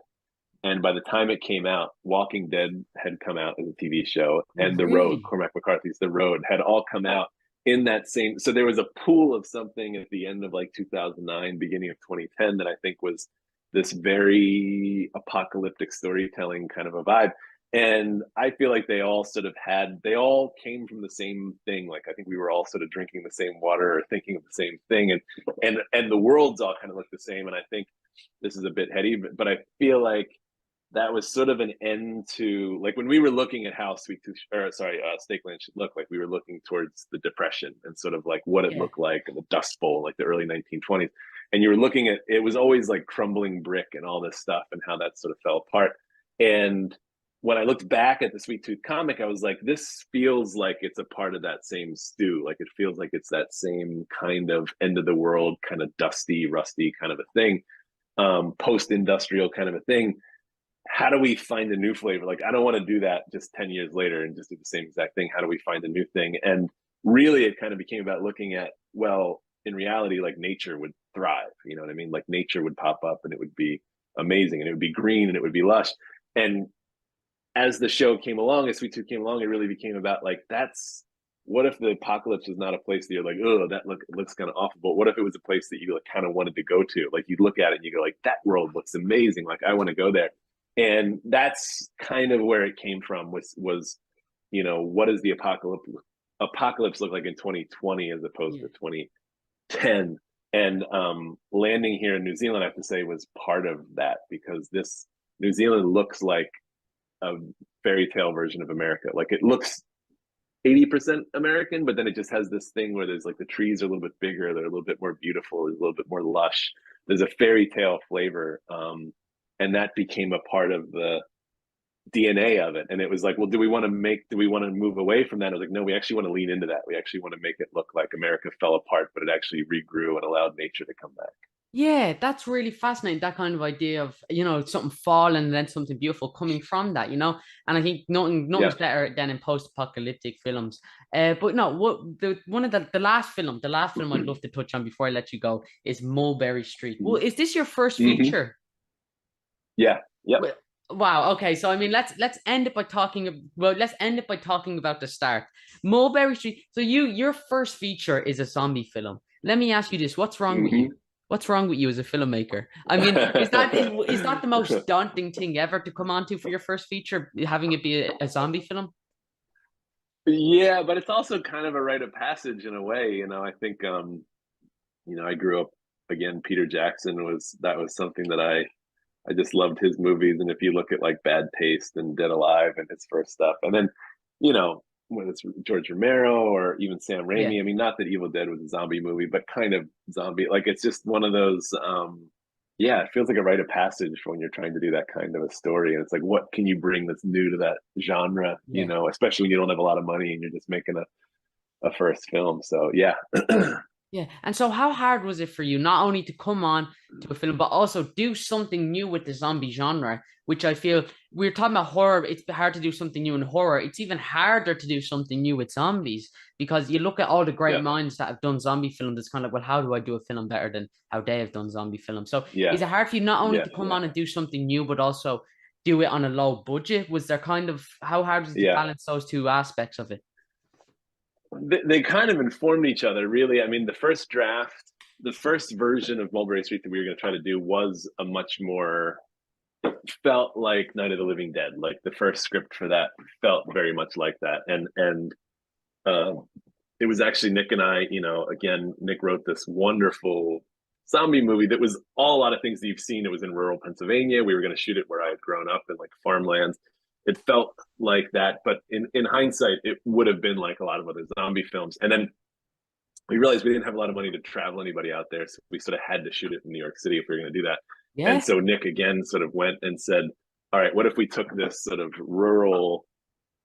and by the time it came out, Walking Dead had come out as a TV show, and The Road, Really? Cormac McCarthy's The Road, had all come out in that same. So there was a pool of something at the end of like 2009, beginning of 2010 that I think was this very apocalyptic storytelling kind of a vibe. And I feel like they all came from the same thing. Like, I think we were all sort of drinking the same water or thinking of the same thing. And the worlds all kind of look the same. And I think this is a bit heady, but I feel like that was sort of an end to, like, when we were looking at how STAKELAND should look, like we were looking towards the Depression and sort of like what it looked like in the Dust Bowl, like the early 1920s. And you were looking at, it was always like crumbling brick and all this stuff and how that sort of fell apart. And when I looked back at the Sweet Tooth comic, I was like, this feels like it's a part of that same stew. Like, it feels like it's that same kind of end of the world, kind of dusty, rusty kind of a thing, post-industrial kind of a thing. How do we find a new flavor? Like, I don't want to do that just 10 years later and just do the same exact thing. How do we find a new thing? And really, it kind of became about looking at, well, in reality, like, nature would thrive. You know what I mean? Like, nature would pop up and it would be amazing and it would be green and it would be lush. And as the show came along, as Sweet Tooth came along, it really became about, like, what if the apocalypse was not a place that you're like, oh, looks kind of awful, but what if it was a place that you, like, kind of wanted to go to? Like, you'd look at it and you go, like, that world looks amazing. Like, I want to go there. And that's kind of where it came from, was, you know, what does the apocalypse look like in 2020 as opposed to 2010? And landing here in New Zealand, I have to say, was part of that, because this New Zealand looks like a fairy tale version of America. Like, it looks 80% American, but then it just has this thing where there's, like, the trees are a little bit bigger, they're a little bit more beautiful, there's a little bit more lush, there's a fairy tale flavor. And that became a part of the DNA of it. And it was like, well, do we want to move away from that? I was like, no, we actually want to lean into that. We actually want to make it look like America fell apart, but it actually regrew and allowed nature to come back. Yeah, that's really fascinating. That kind of idea of, you know, something falling and then something beautiful coming from that, you know. And I think nothing's better than in post-apocalyptic films. But no, the last film I'd love to touch on before I let you go is Mulberry Street. Well, is this your first feature? Yeah. Yep. Wow. Okay. So I mean, let's end it by talking. Well, let's end it by talking about the start. Mulberry Street. So your first feature is a zombie film. Let me ask you this: what's wrong with you? What's wrong with you as a filmmaker? I mean, is that the most daunting thing ever to come onto for your first feature, having it be a zombie film? Yeah, but it's also kind of a rite of passage in a way. You know, I think, you know, I grew up, again, Peter Jackson was something that I just loved his movies. And if you look at, like, Bad Taste and Dead Alive and his first stuff, and then, you know, whether it's George Romero or even Sam Raimi, I mean, not that Evil Dead was a zombie movie, but kind of zombie. Like, it's just one of those, it feels like a rite of passage for when you're trying to do that kind of a story. And it's like, what can you bring that's new to that genre, you know, especially when you don't have a lot of money and you're just making a first film. So, yeah. Yeah. And so how hard was it for you not only to come on to a film, but also do something new with the zombie genre, which I feel we're talking about horror. It's hard to do something new in horror. It's even harder to do something new with zombies, because you look at all the great minds that have done zombie films. It's kind of like, well, how do I do a film better than how they have done zombie films? So is it hard for you not only to come on and do something new, but also do it on a low budget? Was there kind of, how hard was it to balance those two aspects of it? They kind of informed each other, really. I mean, the first version of Mulberry Street that we were going to try to do was a much more, felt like Night of the Living Dead. Like, the first script for that felt very much like that. And it was actually Nick and I, you know, again, Nick wrote this wonderful zombie movie that was a lot of things that you've seen. It was in rural Pennsylvania. We were going to shoot it where I had grown up in, like, farmlands. It felt like that, but in hindsight, it would have been like a lot of other zombie films. And then we realized we didn't have a lot of money to travel anybody out there, so we sort of had to shoot it in New York City if we were going to do that. And so Nick again sort of went and said, all right, what if we took this sort of rural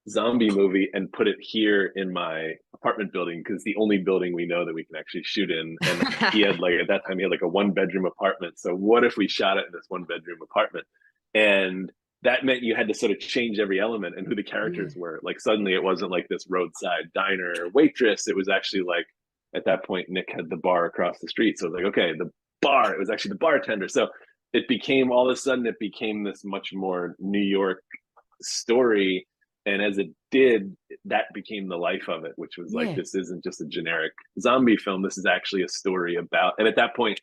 zombie movie and put it here in my apartment building, because the only building we know that we can actually shoot in. And he had, like, at that time, he had like a 1-bedroom apartment. So what if we shot it in this 1-bedroom apartment? And that meant you had to sort of change every element and who the characters were. Like, suddenly it wasn't like this roadside diner waitress. It was actually, like, at that point, Nick had the bar across the street. So it was like, okay, the bar, it was actually the bartender. So it became, all of a sudden, it became this much more New York story. And as it did, that became the life of it, which was like, this isn't just a generic zombie film. This is actually a story about, and at that point,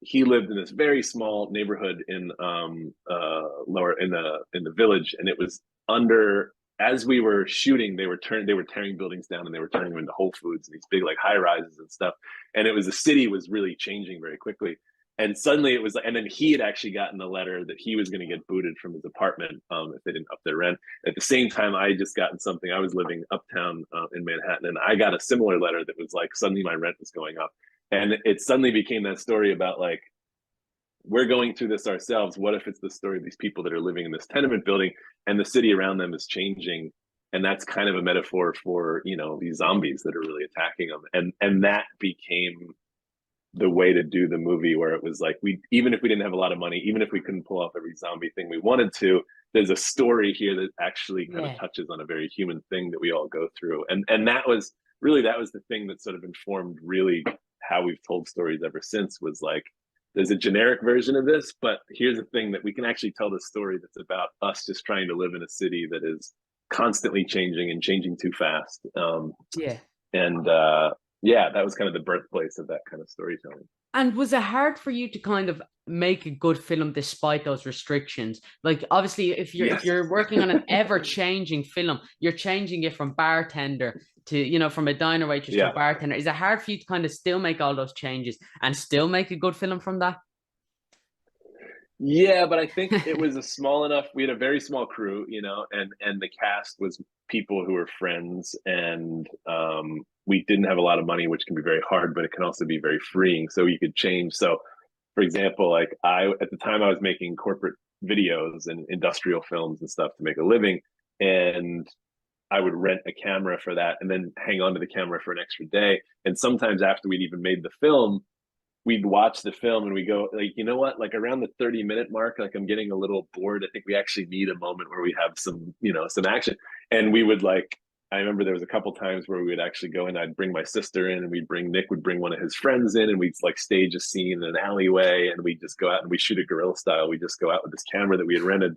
he lived in this very small neighborhood in lower in the village, and it was under, as we were shooting, they were tearing buildings down and they were turning them into Whole Foods and these big like high rises and stuff. And it was, the city was really changing very quickly. And suddenly it was, and then he had actually gotten a letter that he was going to get booted from his apartment if they didn't up their rent. At the same time, I had just gotten something. I was living uptown in Manhattan, and I got a similar letter that was like, suddenly my rent was going up. And it suddenly became that story about like, we're going through this ourselves. What if it's the story of these people that are living in this tenement building and the city around them is changing? And that's kind of a metaphor for, you know, these zombies that are really attacking them. And that became the way to do the movie, where it was like, we, even if we didn't have a lot of money, even if we couldn't pull off every zombie thing we wanted to, there's a story here that actually kind of touches on a very human thing that we all go through. And that was really, that was the thing that sort of informed really how we've told stories ever since, was like, there's a generic version of this, but here's the thing, that we can actually tell the story that's about us just trying to live in a city that is constantly changing and changing too fast. And yeah, that was kind of the birthplace of that kind of storytelling. And was it hard for you to kind of make a good film despite those restrictions? Like, obviously, if you're working on an ever-changing film, you're changing it from bartender to, you know, from a diner waitress to a bartender. Is it hard for you to kind of still make all those changes and still make a good film from that? Yeah, but I think it was a small enough, we had a very small crew, you know, and the cast was people who were friends, and we didn't have a lot of money, which can be very hard, but it can also be very freeing. So you could change. So for example, like at the time I was making corporate videos and industrial films and stuff to make a living, and I would rent a camera for that and then hang on to the camera for an extra day. And sometimes after we'd even made the film, we'd watch the film and we go like, you know what, like around the 30-minute mark, like I'm getting a little bored. I think we actually need a moment where we have some, you know, some action. And we would like, I remember there was a couple times where we would actually go in, I'd bring my sister in, and Nick would bring one of his friends in, and we'd like stage a scene in an alleyway, and we'd just go out and we shoot it guerrilla style. We just go out with this camera that we had rented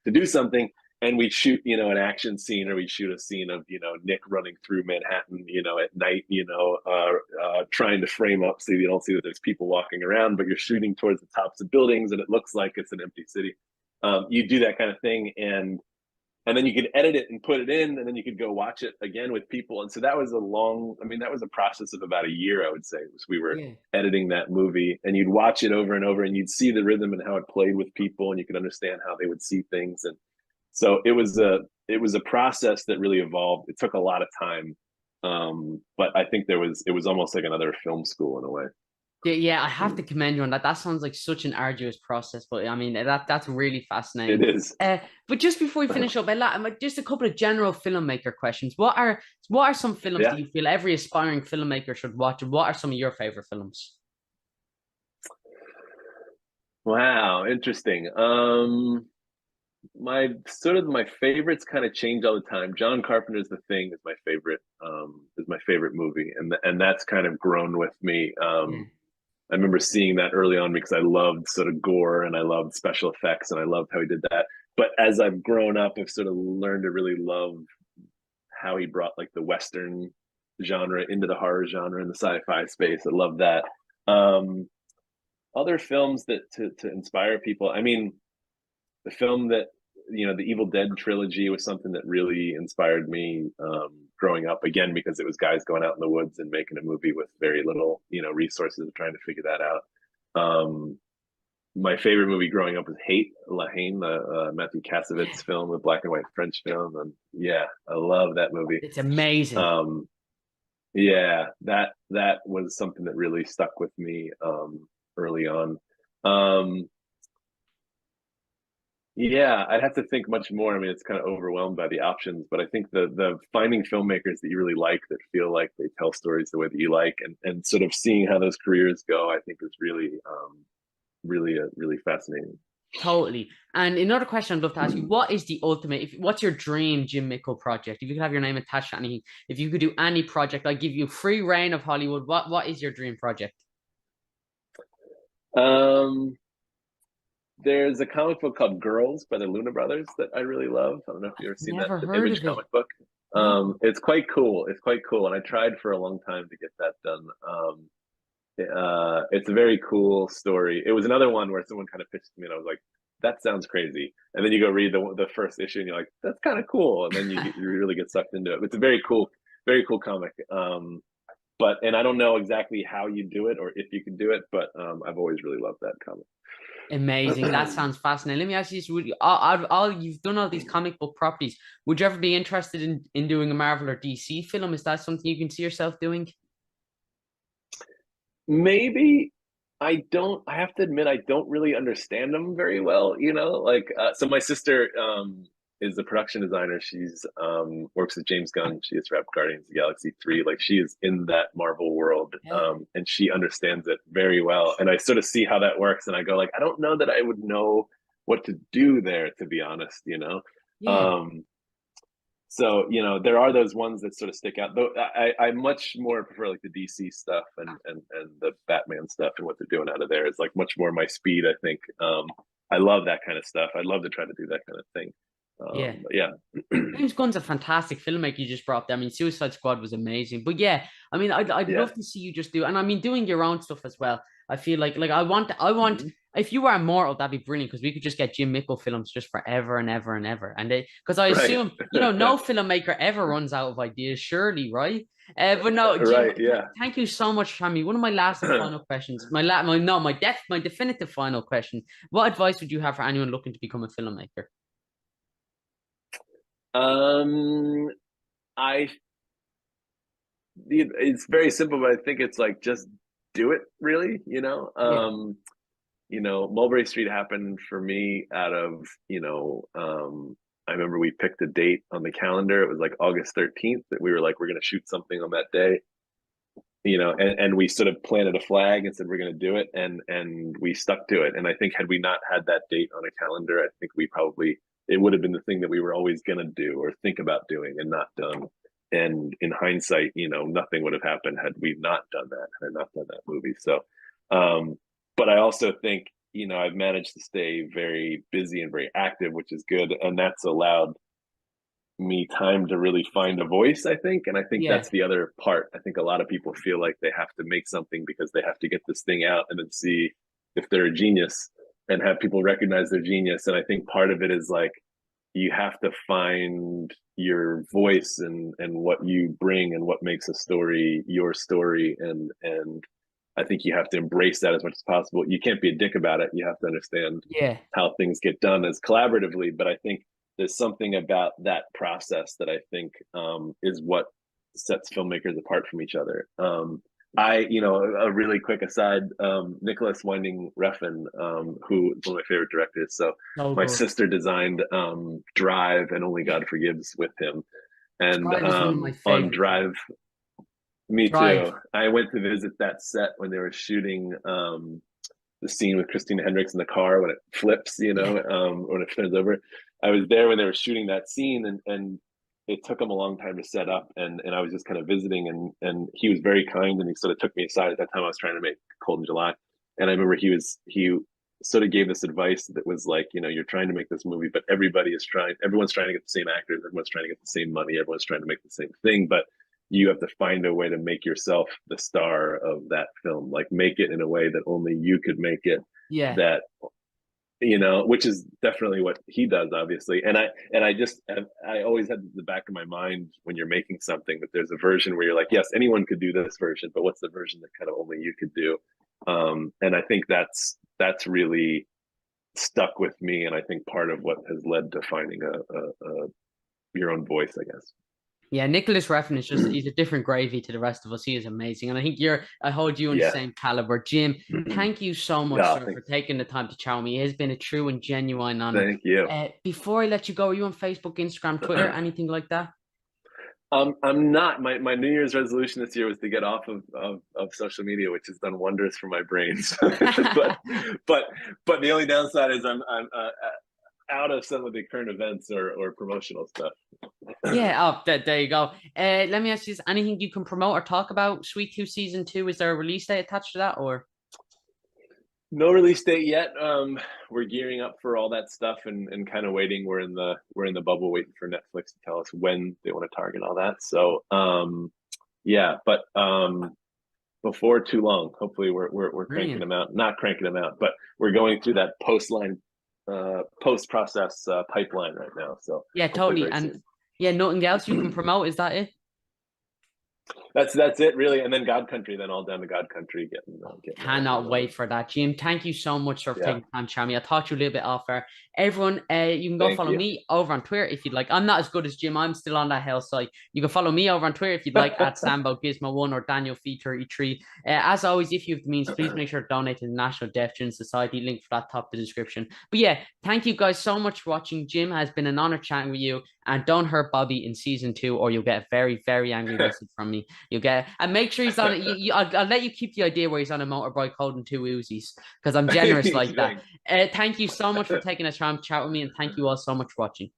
to do something, and we'd shoot, you know, an action scene, or we'd shoot a scene of, you know, Nick running through Manhattan, you know, at night, you know, trying to frame up so you don't see that there's people walking around, but you're shooting towards the tops of buildings and it looks like it's an empty city. You do that kind of thing, and then you could edit it and put it in, and then you could go watch it again with people. And so that was that was a process of about a year, I would say. We were editing that movie, and you'd watch it over and over, and you'd see the rhythm and how it played with people, and you could understand how they would see things. And so it was a process that really evolved. It took a lot of time, but I think it was almost like another film school in a way. Yeah, I have to commend you on that. That sounds like such an arduous process, but I mean that's really fascinating. It is. But just before we finish up, just a couple of general filmmaker questions. What are some films that you feel every aspiring filmmaker should watch, and what are some of your favorite films? Wow, interesting. My favorites kind of change all the time. John Carpenter's The Thing is my favorite movie, and that's kind of grown with me. I remember seeing that early on because I loved sort of gore and I loved special effects and I loved how he did that. But as I've grown up, I've sort of learned to really love how he brought like the Western genre into the horror genre and the sci-fi space. I love that. Other films that to inspire people. I mean, the film that, you know, the Evil Dead trilogy was something that really inspired me growing up, again, because it was guys going out in the woods and making a movie with very little, you know, resources and trying to figure that out. My favorite movie growing up was Hate, La Haine, the Matthew Kassovitz film, the black and white French film. And yeah, I love that movie. It's amazing. Yeah, that was something that really stuck with me early on. Yeah, I'd have to think much more. I mean, it's kind of overwhelmed by the options, but I think the finding filmmakers that you really like, that feel like they tell stories the way that you like, and sort of seeing how those careers go, I think is really really fascinating. Totally. And another question I'd love to ask you: what is the ultimate? What's your dream Jim Mickle project? If you could have your name attached to anything, if you could do any project, I give you free reign of Hollywood. What is your dream project? There's a comic book called Girls by the Luna Brothers that I really love. I don't know if you've ever seen that, the Image comic book. It's quite cool. It's quite cool. And I tried for a long time to get that done. it's a very cool story. It was another one where someone kind of pitched to me, and I was like, "That sounds crazy." And then you go read the first issue, and you're like, "That's kind of cool." And then you really get sucked into it. It's a very cool comic. And I don't know exactly how you do it or if you can do it, but I've always really loved that comic. Amazing. That sounds fascinating. Let me ask you this: you've done all these comic book properties. Would you ever be interested in doing a Marvel or DC film? Is that something you can see yourself doing? Maybe. I have to admit I don't really understand them very well, like so my sister is a production designer. She's works with James Gunn. She has wrapped Guardians of the Galaxy 3. Like she is in that Marvel world, Yeah. and she understands it very well. And I sort of see how that works, and I go like, I don't know that I would know what to do there, to be honest. Yeah. Um, so there are those ones that sort of stick out. Though I much more prefer like the DC stuff and the Batman stuff, and what they're doing out of there is like much more my speed. I think I love that kind of stuff. I'd love to try to do that kind of thing. Yeah. But yeah, James Gunn's a fantastic filmmaker. You just brought up there. I mean, Suicide Squad was amazing. But yeah, I mean, I'd yeah. love to see you just do, and I mean, doing your own stuff as well. I feel like I want. Mhm. If you were immortal, that'd be brilliant because we could just get Jim Mickle films just forever and ever and ever. And because I Right. assume no filmmaker ever runs out of ideas, surely, right? But no, Jim, Right. Yeah. thank you so much, Tammy. One of my last and final questions, my definitive final question. What advice would you have for anyone looking to become a filmmaker? um, I it's very simple, but I think it's like just do it. Really, Yeah, Mulberry Street happened for me out of, I remember we picked a date on the calendar. It was like August 13th that we were like, we're going to shoot something on that day, and we sort of planted a flag and said, we're going to do it. And we stuck to it. And I think had we not had that date on a calendar, I think it would have been the thing that we were always going to do or think about doing and not done. And in hindsight, nothing would have happened had we not done that, had I not done that movie. So, but I also think, I've managed to stay very busy and very active, which is good. And that's allowed me time to really find a voice, I think. And I think yeah. that's the other part. I think a lot of people feel like they have to make something because they have to get this thing out and then see if they're a genius and have people recognize their genius. And I think part of it is like you have to find your voice and what you bring and what makes a story your story. And I think you have to embrace that as much as possible. You can't be a dick about it. You have to understand Yeah. how things get done as collaboratively. But I think there's something about that process that I think is what sets filmmakers apart from each other. A really quick aside, Nicholas Winding Refn, who is one of my favorite directors. So So my good. sister designed Drive and Only God Forgives with him. And Drive is one of my on favorite films. Drive, me Drive. too. I went to visit that set when they were shooting the scene with Christina Hendricks in the car when it flips, Yeah. when it turns over. I was there when they were shooting that scene, and it took him a long time to set up, and I was just kind of visiting, and he was very kind, and he sort of took me aside. At that time I was trying to make Cold in July, and I remember he sort of gave this advice that was like, you're trying to make this movie, but everyone's trying to get the same actors, everyone's trying to get the same money, everyone's trying to make the same thing, but you have to find a way to make yourself the star of that film, like make it in a way that only you could make it, Yeah. that which is definitely what he does, obviously. And I always had the back of my mind when you're making something that there's a version where you're like, yes, anyone could do this version, but what's the version that kind of only you could do? And I think that's really stuck with me, and I think part of what has led to finding a your own voice, I guess. Yeah, Nicholas Refn is he's a different gravy to the rest of us. He is amazing. And I think I hold you in the Yeah. same caliber. Jim, thank you so much, No, sir, for thanks. taking the time to chat with me. It has been a true and genuine honor. Thank you. Before I let you go, are you on Facebook, Instagram, Twitter, anything like that? I'm not. My New Year's resolution this year was to get off of social media, which has done wonders for my brains. but but but the only downside is I'm out of some of the current events or promotional stuff. Yeah, oh, there you go. Let me ask you this, anything you can promote or talk about Sweet Tooth Season 2? Is there a release date attached to that, or? No release date yet. We're gearing up for all that stuff and kind of waiting. We're in the bubble waiting for Netflix to tell us when they want to target all that. So yeah, but before too long. Hopefully, we're cranking Brilliant. them out. Not cranking them out, but we're going through that post process pipeline right now. So Yeah, hopefully, totally. very And soon. yeah, nothing else you can promote. Is that it? That's it, really. And then God Country, then all down to God Country, getting that up and Cannot wait running. for that, Jim. Thank you so much for Yeah, taking time to chat with me. I taught you a little bit off there. Everyone, you can go thank follow you. me over on Twitter if you'd like. I'm not as good as Jim. I'm still on that hell site. You can follow me over on Twitter if you'd like at Sambo Gizmo1 or Daniel Fee33. As always, if you have the means, please make sure to donate to the National Deaf Children's Society. Link for that top of the description. But yeah, thank you guys so much for watching. Jim, has been an honor chatting with you. And don't hurt Bobby in season 2, or you'll get a very, very angry message from me. You'll get, and make sure he's on it. I'll let you keep the idea where he's on a motorbike holding 2 Uzis, because I'm generous like that. Thank you so much for taking a time to chat with me, and thank you all so much for watching.